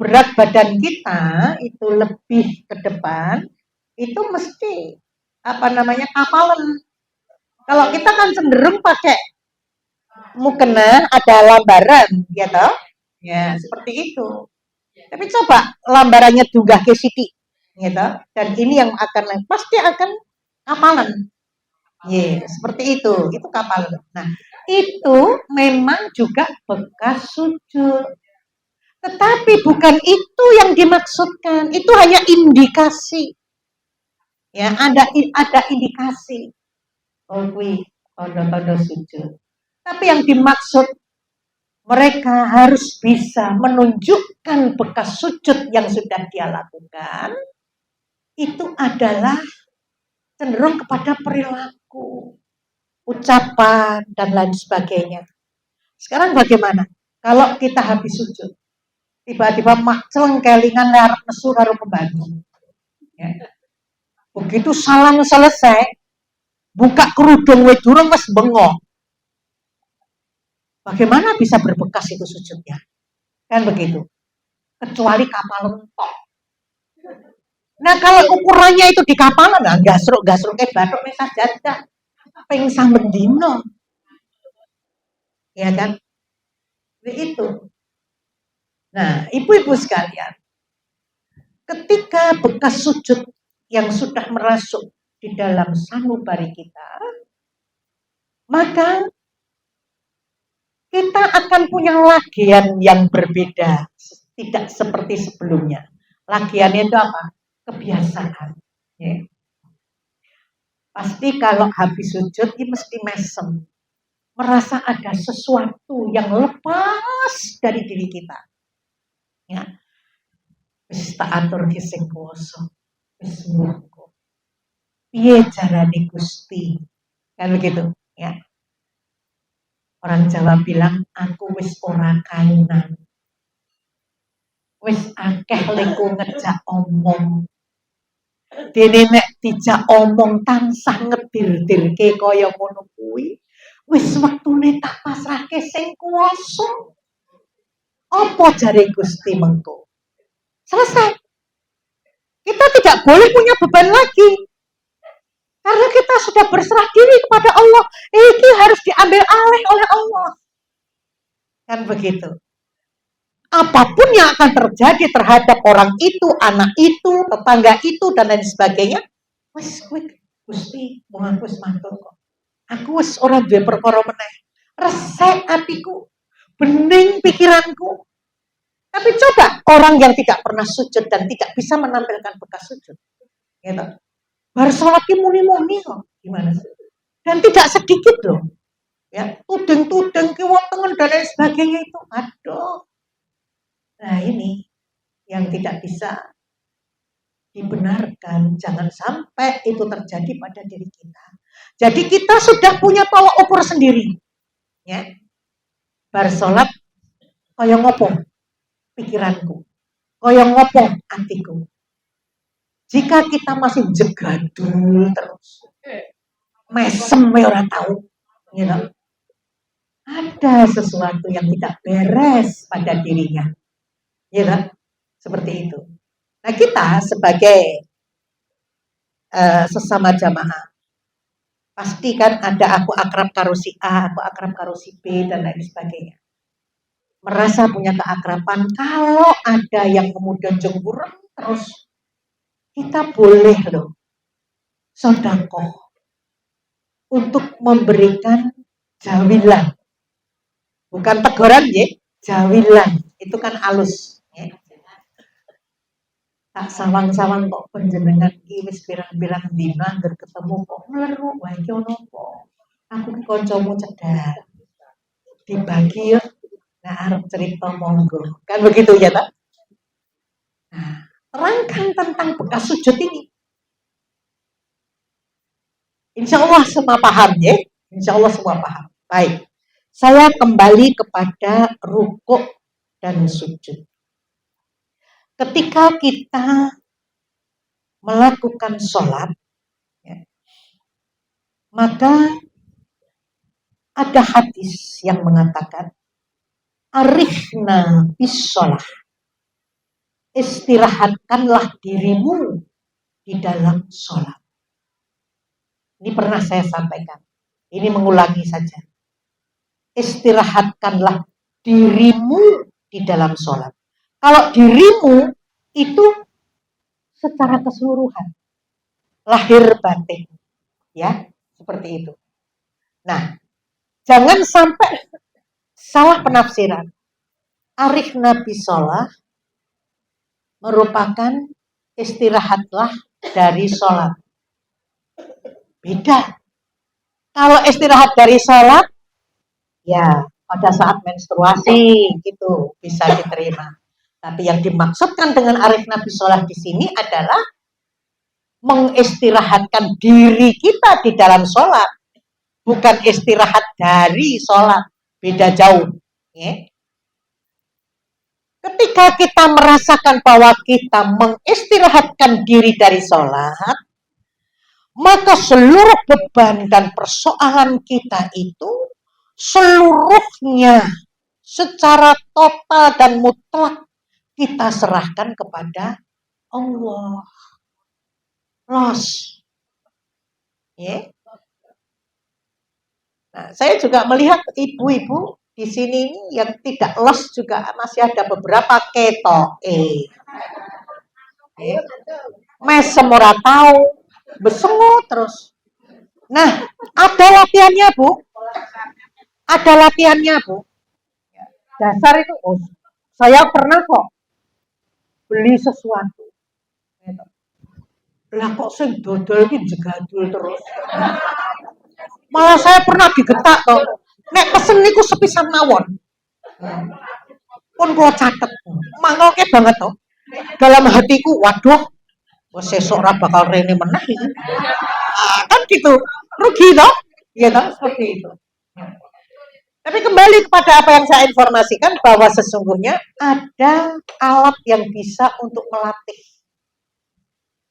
berat badan kita itu lebih ke depan, itu mesti kapalan. Kalau kita kan cenderung pakai mukena ada lambaran, gitu. Ya, seperti itu. Tapi coba lambarannya dunggah ke siti, gitu. Dan ini yang pasti akan kapalan. Ya, seperti itu. Itu kapalan. Nah, itu memang juga bekas sujud. Tetapi bukan itu yang dimaksudkan. Itu hanya indikasi. Ya, ada indikasi. Tanda-tanda sujud. Tapi yang dimaksud mereka harus bisa menunjukkan bekas sujud yang sudah dia lakukan. Itu adalah cenderung kepada perilaku, ucapan, dan lain sebagainya. Sekarang bagaimana? Kalau kita habis sujud, tiba-tiba makceleng kelingan arep nesu karo pembantu. Ya. Begitu salam selesai, buka kerudung durung wis bengok. Bagaimana bisa berbekas itu sujudnya? Kan begitu. Kecuali kapal mentok. Nah kalau ukurannya itu di kapalan, nah gasruk kayak batuk mesah jadah. Ping samben dino. Ya kan? Itu. Nah, ibu-ibu sekalian, ketika bekas sujud yang sudah merasuk di dalam sanubari kita, maka kita akan punya lagian yang berbeda, tidak seperti sebelumnya. Lagiannya itu apa? Kebiasaan. Ya. Pasti kalau habis sujud, ini mesti mesem. Merasa ada sesuatu yang lepas dari diri kita. Ya. Wis tak atur ki sing kuwasa. Wis monggo. Piye carane Gusti? Kan begitu, ya. Orang Jawa bilang, aku wis ora kainan. wis akeh leku ngejak omong. Dene nek dijak omong tansah ngedir-dirke kaya ngono kuwi, wis wektune tak pasrahke sing kuwasa. Apa jare Gusti mengko? Selesai. Kita tidak boleh punya beban lagi. Karena kita sudah berserah diri kepada Allah. Ini harus diambil alih oleh Allah. Kan begitu. Apapun yang akan terjadi terhadap orang itu, anak itu, tetangga itu, dan lain sebagainya, wis Gusti, wong aku wis mantul kok. Aku wis ora duwe perkara meneh. Resek atiku, bening pikiranku. Tapi coba orang yang tidak pernah sujud dan tidak bisa menampilkan bekas sujud, gitu. Baru sholat muni-muni kok, gimana sih? Dan tidak sedikit loh, ya, tudeng-tudeng kiwotengen dan lain sebagainya itu, aduh. Nah ini yang tidak bisa dibenarkan, jangan sampai itu terjadi pada diri kita. Jadi kita sudah punya tolak ukur sendiri, ya. Bar sholat kaya ngopo pikiranku, kaya ngopo hatiku. Jika kita masih jegadul terus, mesem ora tahu, you know, ada sesuatu yang tidak beres pada dirinya, you know, seperti itu. Nah kita sebagai sesama jamaah, pasti kan ada aku akrab karo si A, aku akrab karo si B, dan lain sebagainya. Merasa punya keakraban, kalau ada yang kemudian jemburan terus, kita boleh loh sedekah untuk memberikan jawilan, bukan teguran ya, jawilan itu kan halus ya. Tak sawang-sawang kok panjenengan iki wis pirang-pirang dina angger ketemu kok mleru wae iki ono apa, aku ki kancamu cedhak dibagi ya. Nah, arep cerita monggo. Kan begitu ya, Pak? Nah, terangkan tentang bekas sujud ini. Insya Allah semua paham ya. Insya Allah semua paham. Baik. Saya kembali kepada rukuk dan sujud. Ketika kita melakukan sholat, ya, maka ada hadis yang mengatakan arifna bisolah, istirahatkanlah dirimu di dalam sholat. Ini pernah saya sampaikan, ini mengulangi saja. Istirahatkanlah dirimu di dalam sholat. Kalau dirimu itu secara keseluruhan, lahir batin, ya, seperti itu. Nah, jangan sampai salah penafsiran. Arif Nabi sholat merupakan istirahatlah dari sholat. Beda. Kalau istirahat dari sholat, ya pada saat menstruasi gitu bisa diterima. Tapi yang dimaksudkan dengan arif Nabi sholat di sini adalah mengistirahatkan diri kita di dalam sholat, bukan istirahat dari sholat. Beda jauh. Ya. Ketika kita merasakan bahwa kita mengistirahatkan diri dari sholat, maka seluruh beban dan persoalan kita itu seluruhnya secara total dan mutlak kita serahkan kepada Allah. Los. Ya. Nah, saya juga melihat ibu-ibu di sini yang tidak los juga masih ada beberapa ketoke. Mesem ora tahu, besengut terus. Nah, ada latihannya, Bu. Ada latihannya, Bu. Dasar itu, oh, saya pernah kok beli sesuatu. Lah kok sing dodol iki jegadul terus. Malah saya pernah digetak toh. Nek pesen niku sepisan mawon. Pun kula catet. Mangkoke banget toh. Dalam hatiku, waduh, wes sesuk ora bakal rene meneh iki. Kan gitu. Rugi toh? Iya toh, seperti itu. Tapi Tapi kembali kepada apa yang saya informasikan bahwa sesungguhnya ada alat yang bisa untuk melatih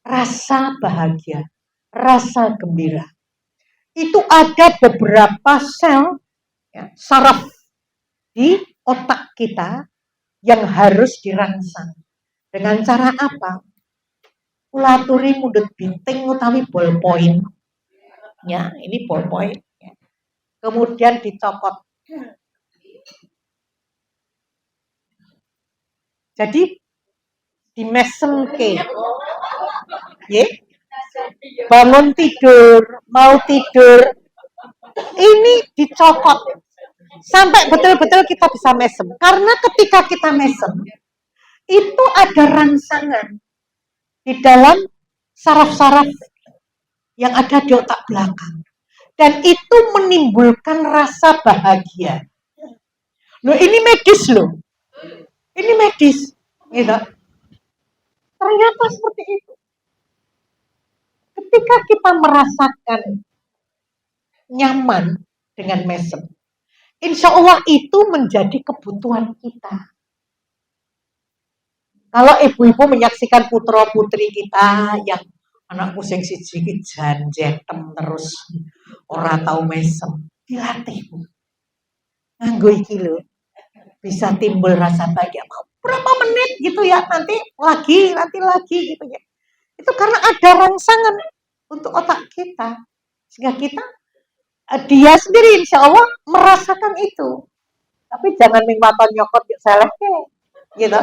rasa bahagia, rasa gembira. Itu ada beberapa sel ya, saraf di otak kita yang harus dirangsang. Dengan cara apa? Kulaturi mundut binting utawi ballpoint. Ya, ini ballpoint. Ya. Kemudian dicokot. Jadi dimesemke. Ya. Bangun tidur, mau tidur. Ini dicokot. Sampai betul-betul kita bisa mesem. Karena ketika kita mesem, itu ada rangsangan di dalam saraf-saraf yang ada di otak belakang. Dan itu menimbulkan rasa bahagia. Loh, ini medis loh. Ini medis. Gitu. Ternyata seperti itu. Ketika kita merasakan nyaman dengan mesem, insya Allah itu menjadi kebutuhan kita. Kalau ibu-ibu menyaksikan putra-putri kita yang anakku sing siji iki janjetem terus ora tau mesem, dilatih Bu. Nganggo iki lho. Bisa timbul rasa bahagia. Berapa menit gitu ya, nanti lagi gitu ya. Itu karena ada rangsangan untuk otak kita. Sehingga kita dia sendiri insya Allah merasakan itu. Tapi jangan mingwaton nyokot selehke gitu.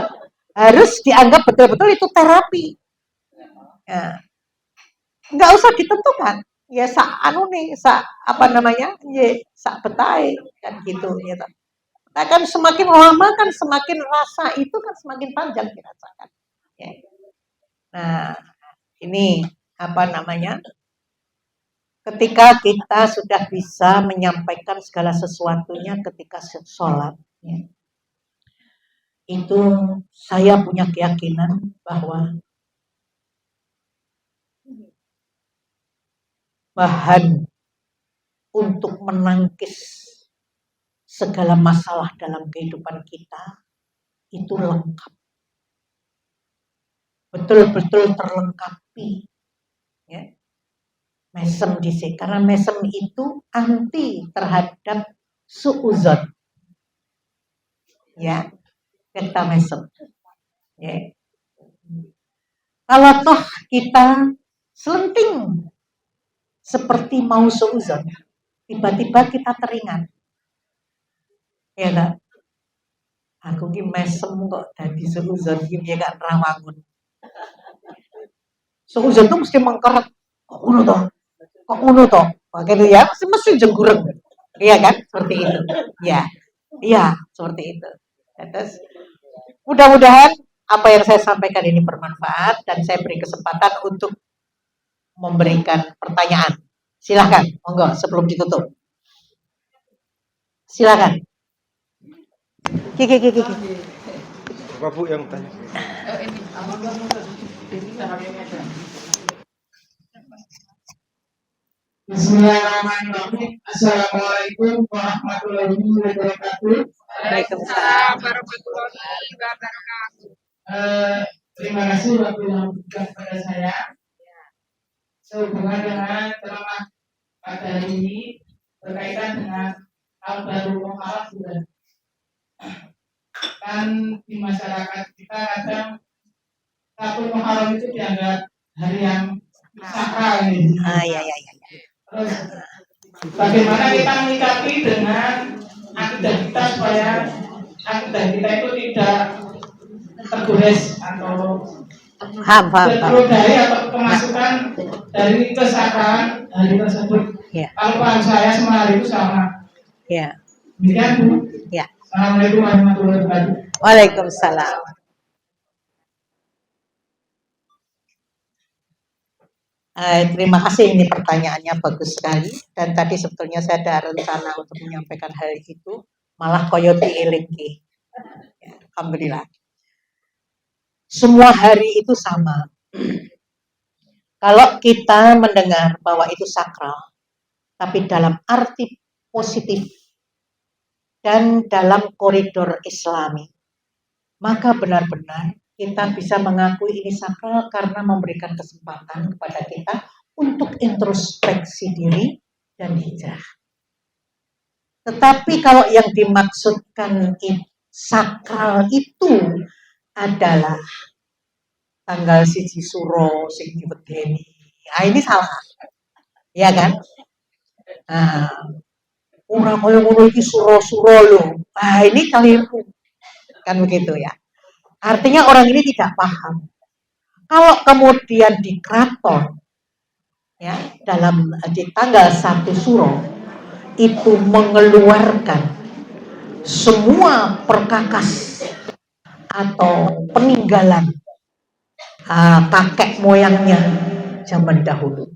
Harus dianggap betul-betul itu terapi. Ya. Nggak usah ditentukan. Ya apa namanya? Ya betai kan gitu. Nah, kan semakin lama kan semakin rasa itu kan semakin panjang dirasakan. Ya. Nah, ini apa namanya? Ketika kita sudah bisa menyampaikan segala sesuatunya ketika sholat, ya, itu saya punya keyakinan bahwa bahan untuk menangkis segala masalah dalam kehidupan kita itu lengkap. Betul-betul terlengkapi. Ya. Mesem disini. Karena mesem itu anti terhadap suuzon. Ya. Kita mesem. Ya. Kalau toh kita selenting seperti mau suuzon, tiba-tiba kita teringat. Ya kan? Aku ki mesem kok dadi suuzon ki piye gak rawangun. Suuzon itu mesti mengkeret. Kok ngono toh? Begitu ya, mesti jenggureng. Iya kan? Seperti itu. Ya. Iya, seperti itu. Terus mudah-mudahan apa yang saya sampaikan ini bermanfaat dan saya beri kesempatan untuk memberikan pertanyaan. Silakan, monggo sebelum ditutup. Silakan. Kiki. Apa Bu yang tanya? Bismillahirrahmanirrahim. Assalamualaikum warahmatullahi wabarakatuh. Waalaikumsalam warahmatullahi wabarakatuh. Terima kasih waktu yang diberikan kepada saya. Sehubungan dengan ceramah pada hari ini berkaitan dengan tahun baru Muharram sudah. Kan di masyarakat kita kadang 1 Muharram itu dianggap hari yang sakral ini. Iya. Terus bagaimana kita menyikapi dengan akidah kita supaya akidah kita itu tidak tergores atau terludai atau kemasukan dari kesakralan hari tersebut. Ya. Kalau paham saya semua hari itu sama. Ya. Demikian Bu. Ya. Assalamualaikum warahmatullahi wabarakatuh. Waalaikumsalam. Terima kasih, ini pertanyaannya bagus sekali dan tadi sebetulnya saya ada rencana untuk menyampaikan hal itu malah koyoti elingi. Ya, alhamdulillah. Semua hari itu sama. Kalau kita mendengar bahwa itu sakral, tapi dalam arti positif dan dalam koridor Islami. Maka benar-benar kita bisa mengakui ini sakral karena memberikan kesempatan kepada kita untuk introspeksi diri dan hijrah. Tetapi kalau yang dimaksudkan sakral itu adalah tanggal 1 Suro sing diwedeni. Nah, ini salah. Ya kan? Nah, orang kaya ngono iki suro-suro lho. Ah, ini keliru. Kan begitu ya. Artinya orang ini tidak paham. Kalau kemudian di keraton ya, di tanggal 1 Suro itu mengeluarkan semua perkakas atau peninggalan kakek moyangnya zaman dahulu.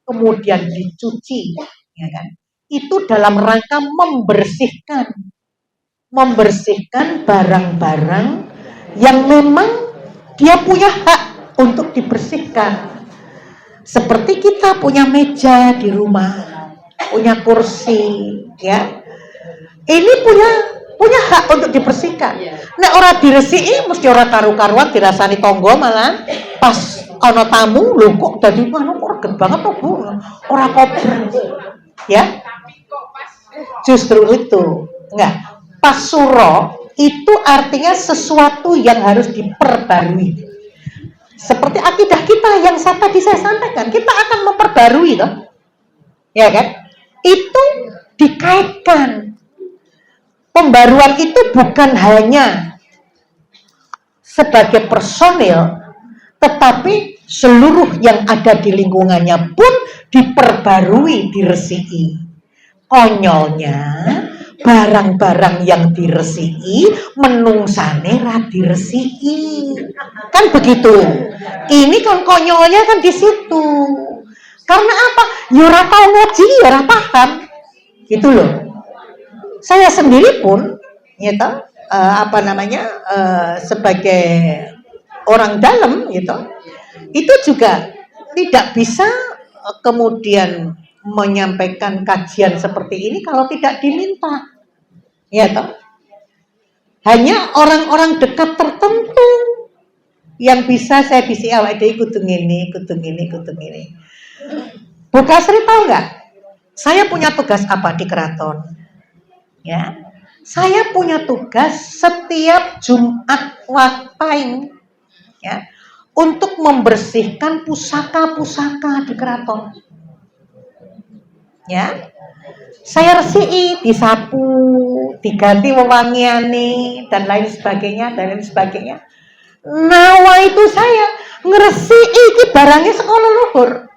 Kemudian dicuci, ya kan? Itu dalam rangka membersihkan barang-barang yang memang dia punya hak untuk dibersihkan. Seperti kita punya meja di rumah, punya kursi, ya. Ini punya hak untuk dibersihkan. Nek ora diresiki mesti ora karu-karuan dirasani tonggo malah pas ana tamu lho kok dadi anu kok reget banget to Bu. Ora kober. Ya. Justru itu. Enggak. Pas suro itu artinya sesuatu yang harus diperbarui. Seperti akidah kita yang tadi saya sampaikan, kita akan memperbarui toh. Ya kan? Itu dikaitkan. Pembaruan itu bukan hanya sebagai personil, tetapi seluruh yang ada di lingkungannya pun diperbarui, diresiki. Konyolnya, barang-barang yang diresiki, menungsane ra diresiki. Kan begitu. Ini kan konyolnya kan di situ. Karena apa? Ya ora tau ngaji, ya ora paham. Gitu loh. Saya sendiri pun, gitu, sebagai orang dalam, gitu, itu juga tidak bisa kemudian menyampaikan kajian seperti ini kalau tidak diminta, gitu. Hanya orang-orang dekat tertentu yang bisa saya bisi awak dhewe kudu ngene. Bu Kasri tahu nggak? Saya punya tugas apa di keraton? Ya, saya punya tugas setiap Jumat Wataing ya, untuk membersihkan pusaka-pusaka di keraton. Ya, saya resiki, disapu, diganti wewangiane dan lain sebagainya. Nawa itu saya ngresiki iki barangnya sekolah luhur.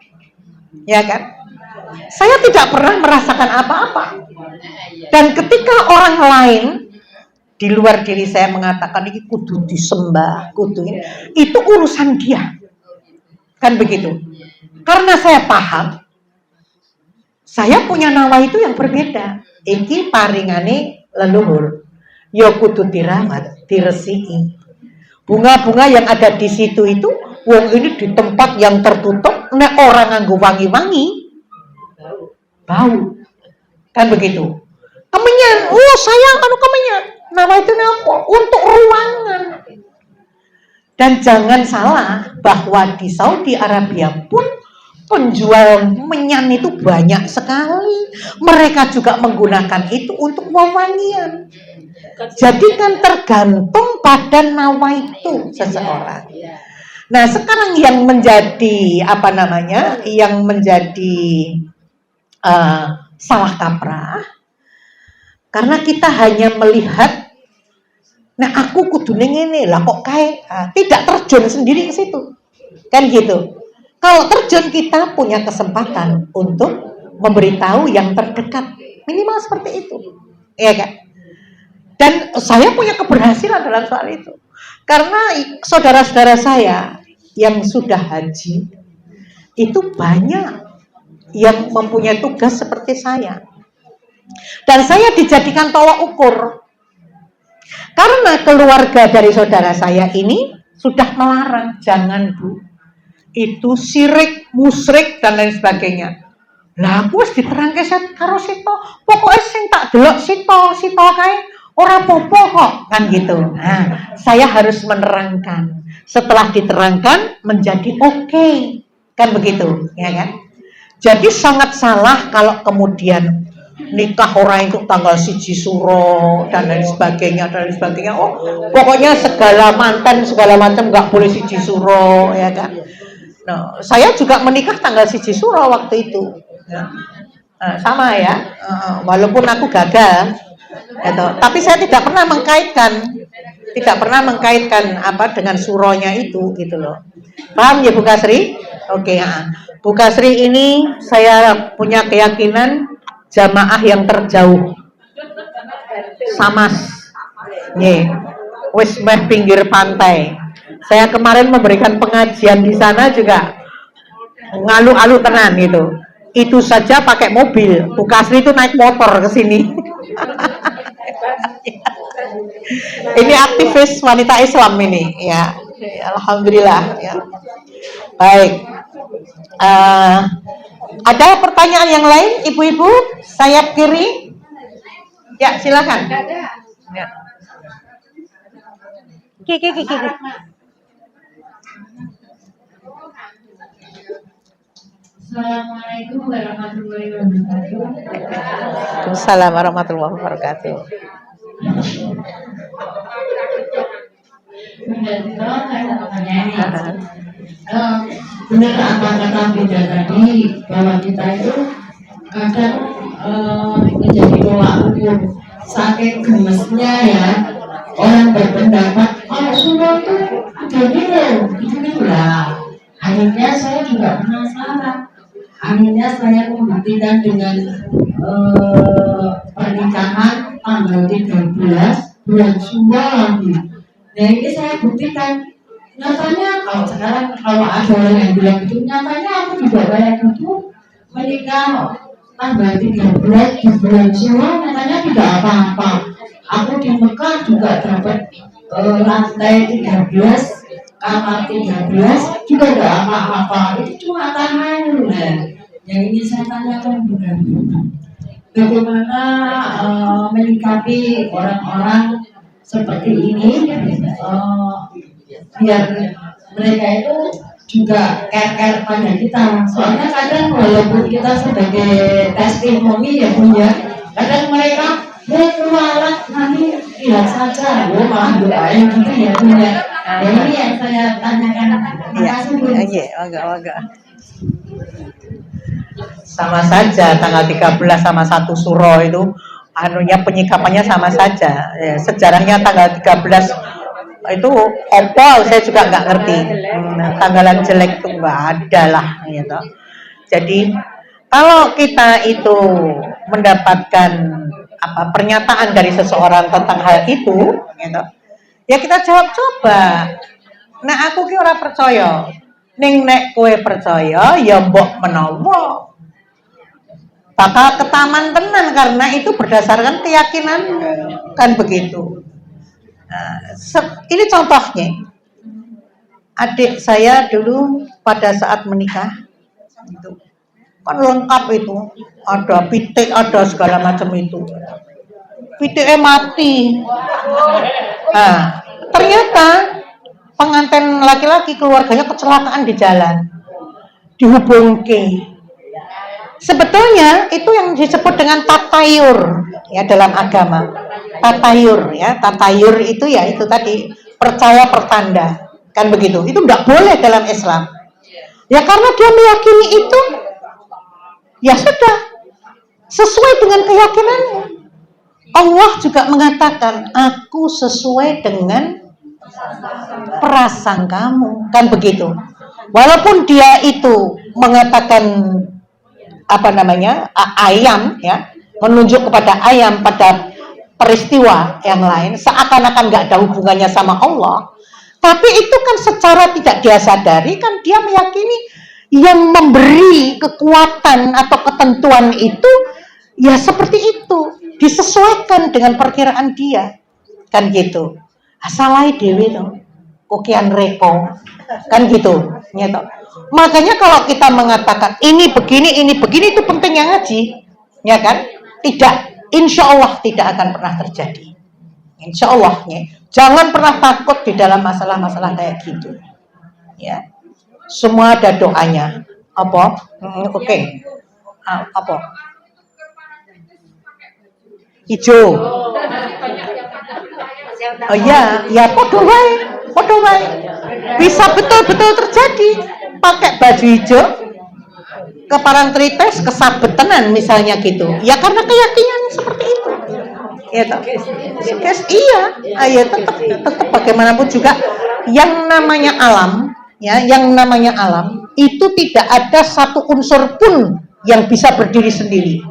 Ya kan? Saya tidak pernah merasakan apa-apa. Dan ketika orang lain di luar diri saya mengatakan ini kudu disembah, itu urusan dia. Kan begitu. Karena saya paham, saya punya nawa itu yang berbeda. Iki paringane leluhur. Ya kudu dirawat, diresiki. Bunga-bunga yang ada di situ itu, wong ini di tempat yang tertutup, nek orang nganggo wangi-wangi, bau. Kan begitu. Kemenyan, sayang kemenyan. Nama itu apa? Untuk ruangan. Dan jangan salah bahwa di Saudi Arabia pun penjual menyan itu banyak sekali. Mereka juga menggunakan itu untuk wewangian. Jadi kan tergantung pada nawa itu seseorang. Nah, sekarang yang menjadi salah kaprah, karena kita hanya melihat, nah aku kudu ngene lah kok tidak terjun sendiri ke situ, kan gitu. Kalau terjun kita punya kesempatan untuk memberitahu yang terdekat, minimal seperti itu, ya kan? Dan saya punya keberhasilan dalam soal itu, karena saudara-saudara saya yang sudah haji itu banyak yang mempunyai tugas seperti saya. Dan saya dijadikan tolak ukur. Karena keluarga dari saudara saya ini sudah melarang, jangan Bu. Itu syirik, musyrik dan lain sebagainya. Lah aku wis diterangke karo Sito, pokoke sing tak delok Sito kae ora apa-apa kok, kan gitu. Nah, saya harus menerangkan. Setelah diterangkan menjadi oke. Kan begitu, ya kan? Jadi sangat salah kalau kemudian nikah orang ikut tanggal 1 Suro dan lain sebagainya. Oh, pokoknya segala mantan segala macam nggak boleh 1 Suro, ya kan? Nah, saya juga menikah tanggal 1 Suro waktu itu. Ya. Nah, sama ya, walaupun aku gagal, gitu. Tapi saya tidak pernah mengkaitkan apa dengan suronya itu, gitu loh. Paham ya Bu Kasri? Oke, Bu Kasri ini saya punya keyakinan jamaah yang terjauh. Samas, nih, wis meh pinggir pantai. Saya kemarin memberikan pengajian di sana juga ngalu-alu tenan gitu. Itu saja pakai mobil. Bu Kasri itu naik motor ke sini. Ini aktivis wanita Islam ini, ya. Alhamdulillah. Ya. Baik. Ada pertanyaan yang lain, ibu-ibu? Sayap kiri. Ya, silakan. Ya. Kiki. Assalamualaikum warahmatullahi wabarakatuh. Waalaikumsalam warahmatullahi wabarakatuh. Benar apa kata Bunda tadi bahwa kita itu kadang menjadi tolak ukur saking gemesnya ya orang berpendapat sudah itu begini lah. Akhirnya saya juga penasaran. Akhirnya saya membuktikan dengan pernikahan tanggal 13 bulan Syawal lagi. Nah ini saya buktikan. Nyatanya kalau ada orang yang bilang itu, nyatanya aku juga kayak gitu menikah tanggal 13 di bulan Syawal, nyatanya tidak apa-apa. Aku di Mekah juga dapat lantai 13. Kamar 13 juga tidak apa-apa, itu cuma tahan. Nah, yang ini saya tanyakan juga, bagaimana menyikapi orang-orang seperti ini, biar mereka itu juga care pada kita. Soalnya kadang walaupun kita sebagai testimoni ya Bu ya, kadang mereka keluaran nanti lihat saja, malah doain gitu ya Bu ya. Ini yang saya tanyakan. Agak. Sama saja tanggal 13 sama 1 Suro itu anunya penyikapannya sama saja. Ya, sejarahnya tanggal 13 itu apa saya juga nggak ngerti. Tanggalan jelek itu nggak ada lah gitu. Jadi kalau kita itu mendapatkan pernyataan dari seseorang tentang hal itu gitu, ya kita jawab coba. Nah aku ki ora percaya. Ning nek kowe percaya ya mbok menawa. Bakal ketaman tenan karena itu berdasarkan keyakinan, kan begitu. Nah, ini contohnya. Adik saya dulu pada saat menikah itu kan lengkap itu, ada pitik, ada segala macam itu. Pitiknya mati. Nah, ternyata pengantin laki-laki keluarganya kecelakaan di jalan, dihubungke. Sebetulnya itu yang disebut dengan tatayur ya dalam agama. Tatayur ya, tatayur itu ya itu tadi percaya pertanda, kan begitu. Itu tidak boleh dalam Islam. Ya karena dia meyakini itu, ya sudah sesuai dengan keyakinannya. Allah juga mengatakan, aku sesuai dengan prasangkamu, kan begitu. Walaupun dia itu mengatakan ayam ya, menunjuk kepada ayam pada peristiwa yang lain, seakan-akan nggak ada hubungannya sama Allah, tapi itu kan secara tidak dia sadari kan dia meyakini yang memberi kekuatan atau ketentuan itu ya seperti itu, disesuaikan dengan perkiraan dia, kan gitu. Asalai dewi tuh. kokian reko, kan gitu. Ya, toh. Makanya kalau kita mengatakan ini begini itu pentingnya ngaji, ya kan? Tidak, insya Allah tidak akan pernah terjadi. Insya Allah, ya. Jangan pernah takut di dalam masalah-masalah kayak gitu. Ya, semua ada doanya. Apa? Oke. Apa? Hijau. Oh iya, ya podo wae. Bisa betul-betul terjadi. Pakai baju hijau ke Parangtritis, ke Sabetenan misalnya gitu. Ya karena keyakinan seperti itu. Ya toh. Guys, iya. Ya tetap bagaimanapun juga yang namanya alam, ya, yang namanya alam itu tidak ada satu unsur pun yang bisa berdiri sendiri.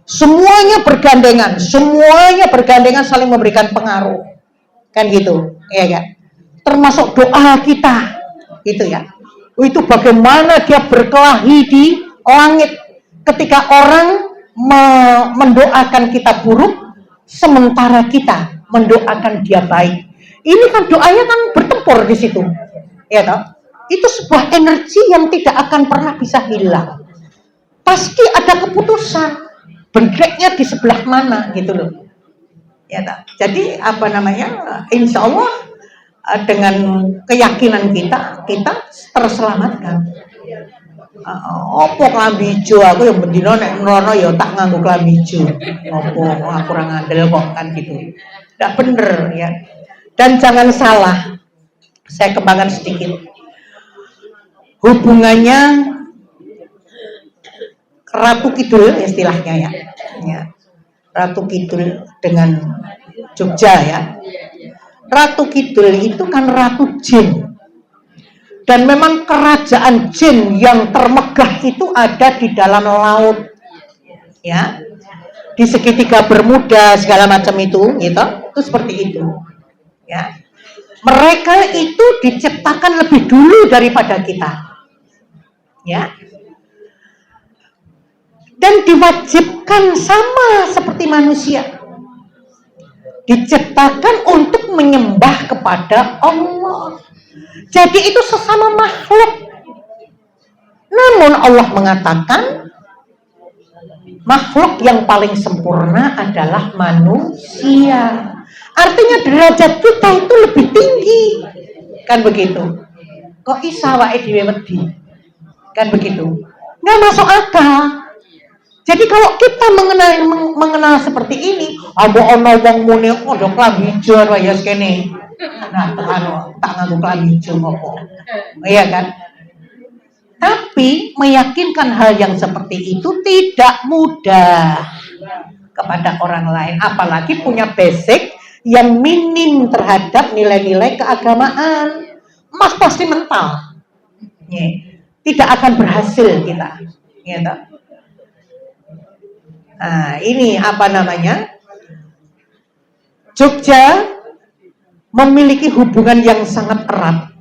Semuanya bergandengan saling memberikan pengaruh. Kan gitu, ya kan? Termasuk doa kita. Gitu ya. Itu bagaimana dia berkelahi di langit ketika orang mendoakan kita buruk sementara kita mendoakan dia baik. Ini kan doanya kan bertempur di situ. Ya toh? Itu sebuah energi yang tidak akan pernah bisa hilang. Pasti ada keputusan. Benreknya di sebelah mana gitu loh. Ya toh? Jadi insya Allah dengan keyakinan kita terselamatkan. Opo klambi ijo, aku yang bendino nek merono ya tak nganggo klambi ijo. Opo aku ora ngandel kok kan gitu. Enggak bener ya. Dan jangan salah. Saya kembangkan sedikit. Hubungannya Ratu Kidul istilahnya ya. Ya. Ratu Kidul dengan Jogja ya. Ratu Kidul itu kan ratu jin. Dan memang kerajaan jin yang termegah itu ada di dalam laut. Ya. Di segitiga Bermuda segala macam itu, gitu. Itu seperti itu. Ya. Mereka itu diciptakan lebih dulu daripada kita. Ya. Dan diwajibkan sama seperti manusia. Diciptakan untuk menyembah kepada Allah. Jadi itu sesama makhluk. Namun Allah mengatakan makhluk yang paling sempurna adalah manusia. Artinya derajat kita itu lebih tinggi. Kan begitu. Kok isa wae dhewe wedi. Kan begitu. Nggak masuk akal. Jadi kalau kita mengenal seperti ini, ambok ana wong muni padha klambi ijo ya kene. Nah, tak nganggo klambi ijo ngopo. Iya kan? Tapi meyakinkan hal yang seperti itu tidak mudah kepada orang lain, apalagi punya basic yang minim terhadap nilai-nilai keagamaan. Mas pasti mental. Tidak akan berhasil kita. Gitu. Nah, ini Jogja memiliki hubungan yang sangat erat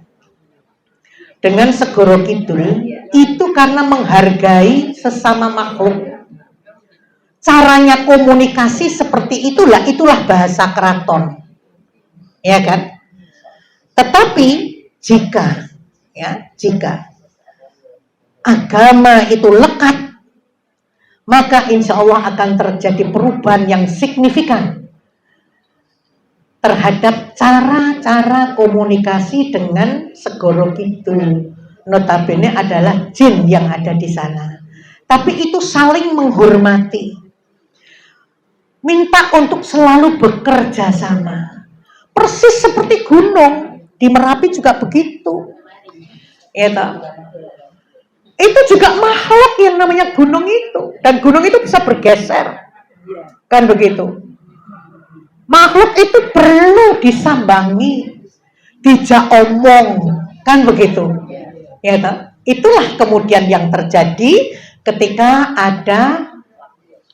dengan Segoro Kidul itu karena menghargai sesama makhluk. Caranya komunikasi seperti itulah bahasa keraton. Ya kan? Tetapi jika agama itu lekat, maka insya Allah akan terjadi perubahan yang signifikan terhadap cara-cara komunikasi dengan Segoro Kidul. Notabene adalah jin yang ada di sana. Tapi itu saling menghormati. Minta untuk selalu bekerja sama. Persis seperti gunung. Di Merapi juga begitu. Ya toh? Itu juga makhluk yang namanya gunung itu. Dan gunung itu bisa bergeser. Kan begitu. Makhluk itu perlu disambangi. Dijak omong. Kan begitu. Ya toh? Itulah kemudian yang terjadi ketika ada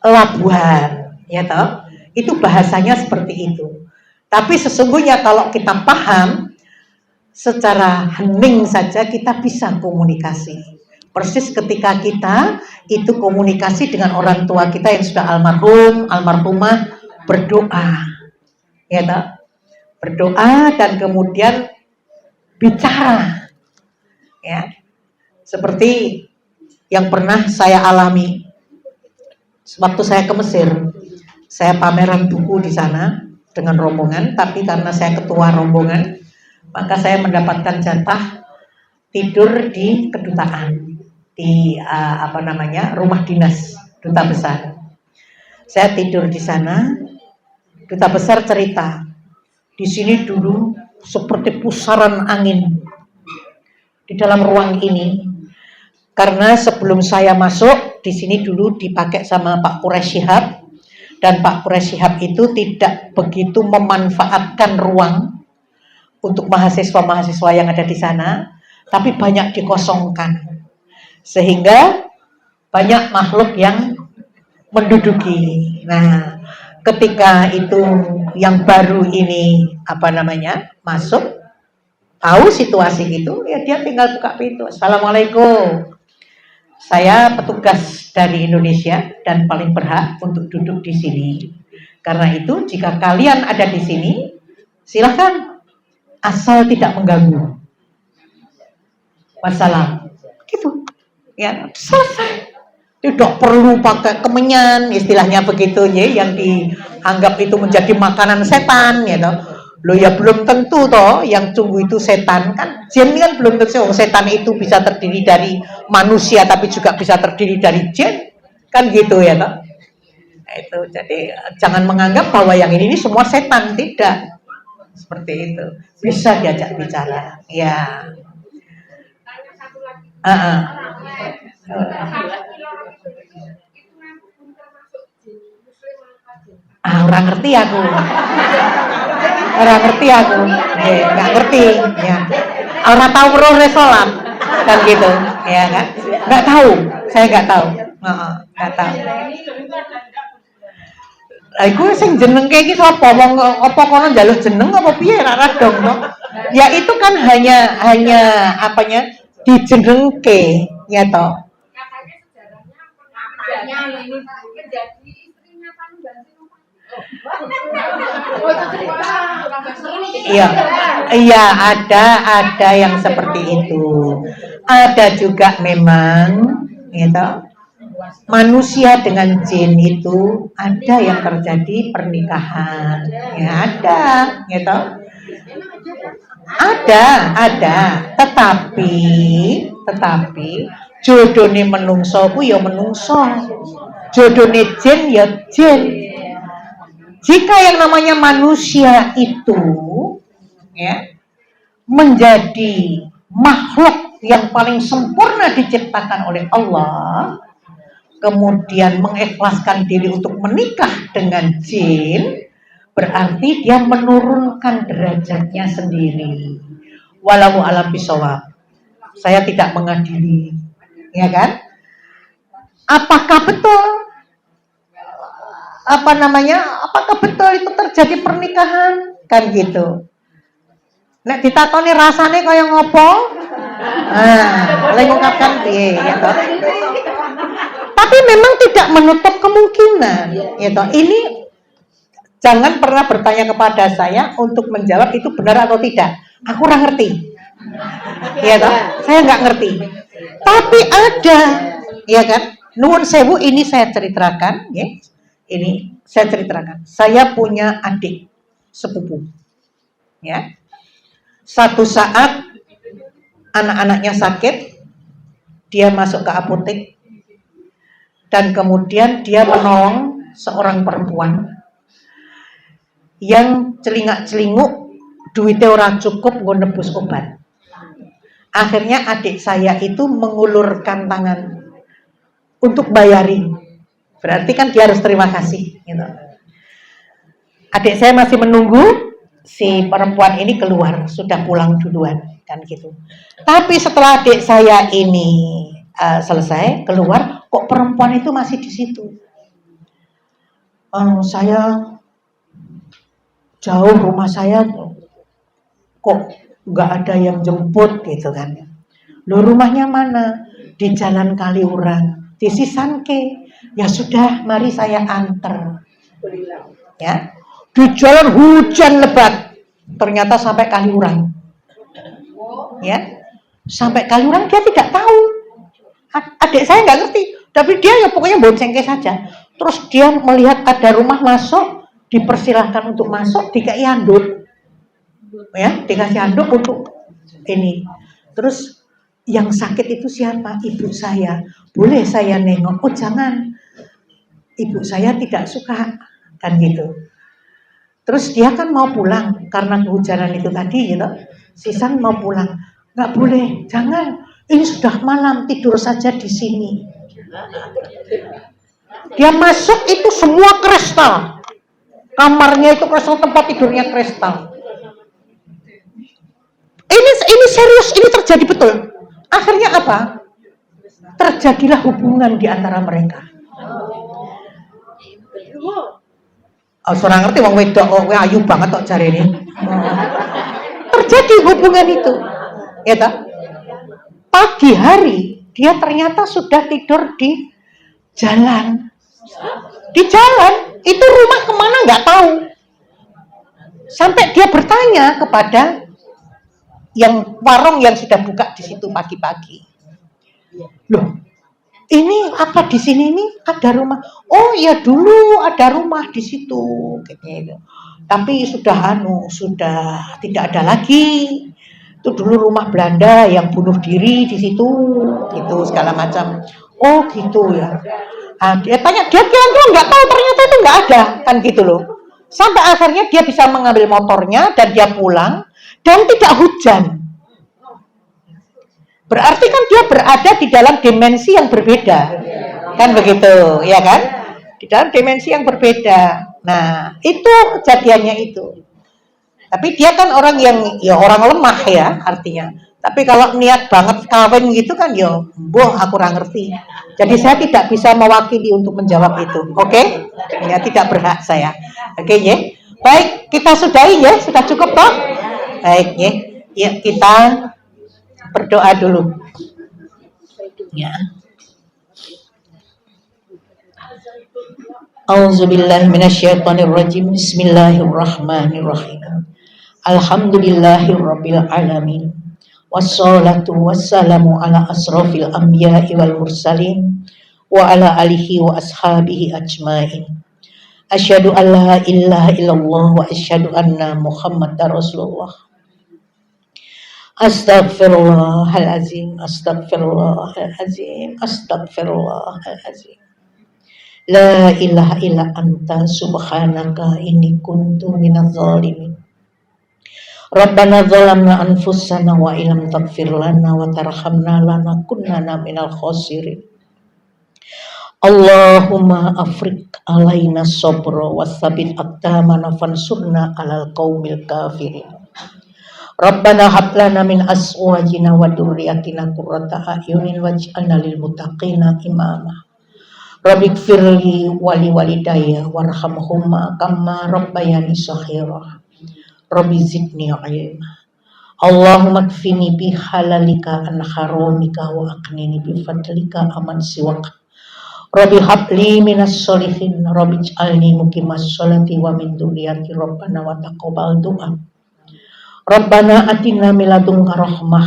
labuhan. Ya toh? Itu bahasanya seperti itu. Tapi sesungguhnya kalau kita paham, secara hening saja kita bisa komunikasi. Persis ketika kita itu komunikasi dengan orang tua kita yang sudah almarhum, almarhumah, berdoa. Ya toh? Berdoa dan kemudian bicara. Ya. Seperti yang pernah saya alami waktu saya ke Mesir. Saya pameran buku di sana dengan rombongan, tapi karena saya ketua rombongan, maka saya mendapatkan jatah tidur di kedutaan, di rumah dinas duta besar. Saya tidur di sana. Duta besar cerita, di sini dulu seperti pusaran angin di dalam ruang ini, karena sebelum saya masuk di sini dulu dipakai sama Pak Quraish Shihab, dan Pak Quraish Shihab itu tidak begitu memanfaatkan ruang untuk mahasiswa-mahasiswa yang ada di sana, tapi banyak dikosongkan, sehingga banyak makhluk yang menduduki. Nah, ketika itu yang baru ini masuk, tahu situasi gitu, ya dia tinggal buka pintu. Assalamualaikum. Saya petugas dari Indonesia dan paling berhak untuk duduk di sini. Karena itu, jika kalian ada di sini, silahkan asal tidak mengganggu. Wassalam. Gitu. Ya, selesai. Tidak perlu pakai kemenyan, istilahnya begitu ya, yang dianggap itu menjadi makanan setan, gitu. Loh ya belum tentu toh, yang tunggu itu setan kan, jin kan belum tentu. Setan itu bisa terdiri dari manusia, tapi juga bisa terdiri dari jin, kan gitu ya toh. Nah, itu jadi jangan menganggap bahwa yang ini semua setan, tidak seperti itu. Bisa diajak bicara, ya. Orang ngerti aku. Nggak ngerti, ya. Orang tahu perlu sholat, kan gitu, ya kan? Nggak tahu, saya nggak tahu. Nggak tahu. Aku sing jeneng kayak gitu apa kono njaluk jeneng apa piye ra dong no? Ya itu kan hanya dijenengke, ya toh. Katanya sejarahnya ini menjadi istrinya Tanbanti. Iya, ada yang seperti itu. Ada juga memang, gitu. Manusia dengan jin itu ada yang terjadi pernikahan, ya ada, gitu. Ada. Tetapi jodone menungso ku ya menungso, jodone jin ya jin. Jika yang namanya manusia itu ya menjadi makhluk yang paling sempurna diciptakan oleh Allah, kemudian mengikhlaskan diri untuk menikah dengan jin, berarti dia menurunkan derajatnya sendiri. Walau alam bisawab. Saya tidak mengadili, ya kan? Apakah betul? Apakah betul itu terjadi pernikahan? Kan gitu. Nek ditakoni rasane kaya ngopo? Lek ngungkapkan piye ya toh. Tapi memang tidak menutup kemungkinan, ya toh. Ini jangan pernah bertanya kepada saya untuk menjawab itu benar atau tidak. Aku kurang ngerti. Ya toh, saya nggak ngerti. Tapi ada, ya kan? Nuwun sewu, ini saya ceritakan, ya. Ini saya ceritakan. Saya punya adik sepupu, ya. Satu saat anak-anaknya sakit, dia masuk ke apotek dan kemudian dia menolong seorang perempuan yang celingak-celinguk, duitnya ora cukup nggo nebus obat. Akhirnya adik saya itu mengulurkan tangan untuk bayarin. Berarti kan dia harus terima kasih, gitu. Adik saya masih menunggu si perempuan ini keluar, sudah pulang duluan, kan gitu. Tapi setelah adik saya ini selesai keluar, kok perempuan itu masih di situ? Saya jauh, rumah saya kok nggak ada yang jemput, gitu kan? Loh, rumahnya mana? Di Jalan Kaliurang, di Sisanke. Ya sudah, mari saya antar. Ya, di jalan hujan lebat, ternyata sampai Kaliurang. ya. Sampai Kaliurang dia tidak tahu. Adik saya nggak ngerti, tapi dia ya pokoknya boncengke saja. Terus dia melihat ada rumah masuk, dipersilahkan untuk masuk, dikasih handuk, ya, dikasih handuk untuk ini. Terus yang sakit itu siapa? Ibu saya. Boleh saya nengok? Oh jangan, ibu saya tidak suka, kan gitu. Terus dia kan mau pulang karena kehujanan itu tadi, gitu. Sisan mau pulang, nggak boleh, jangan. Ini sudah malam, tidur saja di sini. Dia masuk itu semua kristal, kamarnya itu kristal, tempat tidurnya kristal. Ini serius, ini terjadi betul. Akhirnya apa? Terjadilah hubungan di antara mereka. Oh, seorang ngerti wong wedok kok ayu banget kok jare ini. Terjadi hubungan itu. Ya toh? Pagi hari dia ternyata sudah tidur di jalan. Di jalan, itu rumah kemana nggak tahu. Sampai dia bertanya kepada yang warung yang sudah buka di situ pagi-pagi. Loh, ini apa di sini ini ada rumah? Oh ya dulu ada rumah di situ, gitu. Tapi sudah sudah tidak ada lagi. Itu dulu rumah Belanda yang bunuh diri di situ, gitu segala macam. Oh gitu ya. Nah, dia tanya, dia nggak tahu ternyata itu nggak ada, kan gitu loh. Sampai akhirnya dia bisa mengambil motornya dan dia pulang dan tidak hujan. Berarti kan dia berada di dalam dimensi yang berbeda, kan begitu, ya kan? Di dalam dimensi yang berbeda. Nah, itu kejadiannya itu. Tapi dia kan orang yang ya orang lemah ya artinya. Tapi kalau niat banget kawin gitu kan ya, aku kurang ngerti. Jadi saya tidak bisa mewakili untuk menjawab itu. Oke? Ya tidak berhak saya. Oke ya. Baik, kita sudahi ya, sudah cukup toh? Baik ya. Ya, kita berdoa dulu. Ya. Auzubillahi minasyaitonirrajim. Bismillahirrahmanirrahim. Alhamdulillahirabbil alamin. Wassalatu wassalamu ala asrofil anbiya'i wal mursalin wa ala alihi wa ashabihi ajmain. Asyhadu an la ilaha illallah wa asyhadu anna Muhammadar Rasulullah. Astaghfirullahalazim, astaghfirullahalazim, astaghfirullahalazim. La ilaha illa anta subhanaka inni kuntu minadz zalimin. Rabbana zalamna anfusana wa illam taghfir lana wa tarhamna lanakunanna minal khasirin. Allahumma afriq alaina sabra wa tsabbit aqdamana fansurna alal qaumil kafirin. Rabbana hab lana min azwajina wa dzurriyyatina qurrata a'yunin waj'alna lil muttaqina imama. Rabbighfirli wa li walidayya warhamhuma kama rabbayani shaghira. Rabbi zidni ilma. Allahumma kfini bi halalika an haramika wa aqnini bi fadlika aman siwaka. Rabbi habli minas sholihin. Rabbi ij'alni muqimas sholati wa min dzurriyyati. Rabbana wa taqabbal du'a. Rabbana atina min ladunka rahmah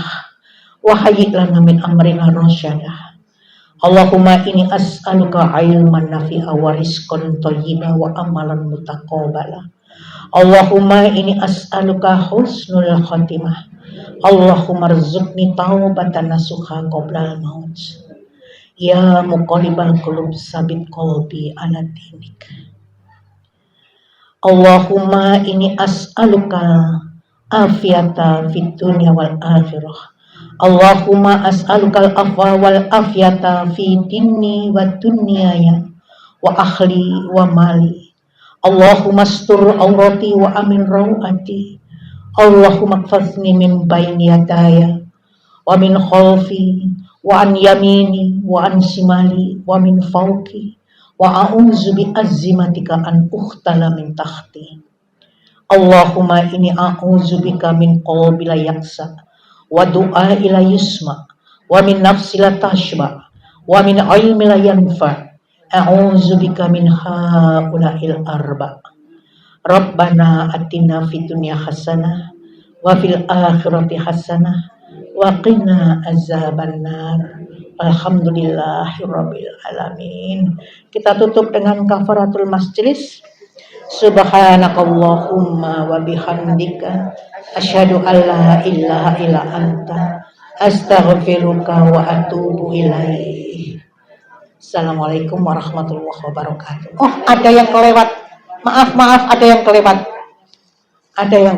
wa hayyi' lana min amrina rasyada. Allahumma inni as'aluka ilman nafi'a wa rizqan thayyiban wa amalan mutaqabbala. Allahumma inni as'aluka husnul khatimah. Allahumma rzuqni taubatan nasuha qoblal maut. Ya muqallibal qulub sabit qalbi ala dinik. Allahumma inni as'aluka afiyata fid dunya wal akhirah. Allahumma as'alukal afwa wal afiyata fi dini wa dunyaya wa akhli wa mali. Allahumma astur aurati wa amin rawati. Allahumma kfazni min bayni yadaya wa min khalfi wa an yamini wa an simali wa min fawqi wa a'udzu bi azzimatika an ukhtala min tahti. Allahumma inni a'udzu bika min qalbi la yaksa wa du'a ila yusma wa min nafsi la tashba wa min ilmi la yanfa. A'udzu bika min haula'il arba. Rabbana atina fid dunya hasanah wa fil akhirati hasanah wa qina azabannar. Alhamdulillahirabbil alamin. Kita tutup dengan kafaratul majlis. Subhanakallahumma wa bihamdika asyhadu an la ilaha illa anta astaghfiruka wa atubu ilaik. Assalamualaikum warahmatullahi wabarakatuh. Oh, ada yang kelewat. Maaf, ada yang kelewat. Ada yang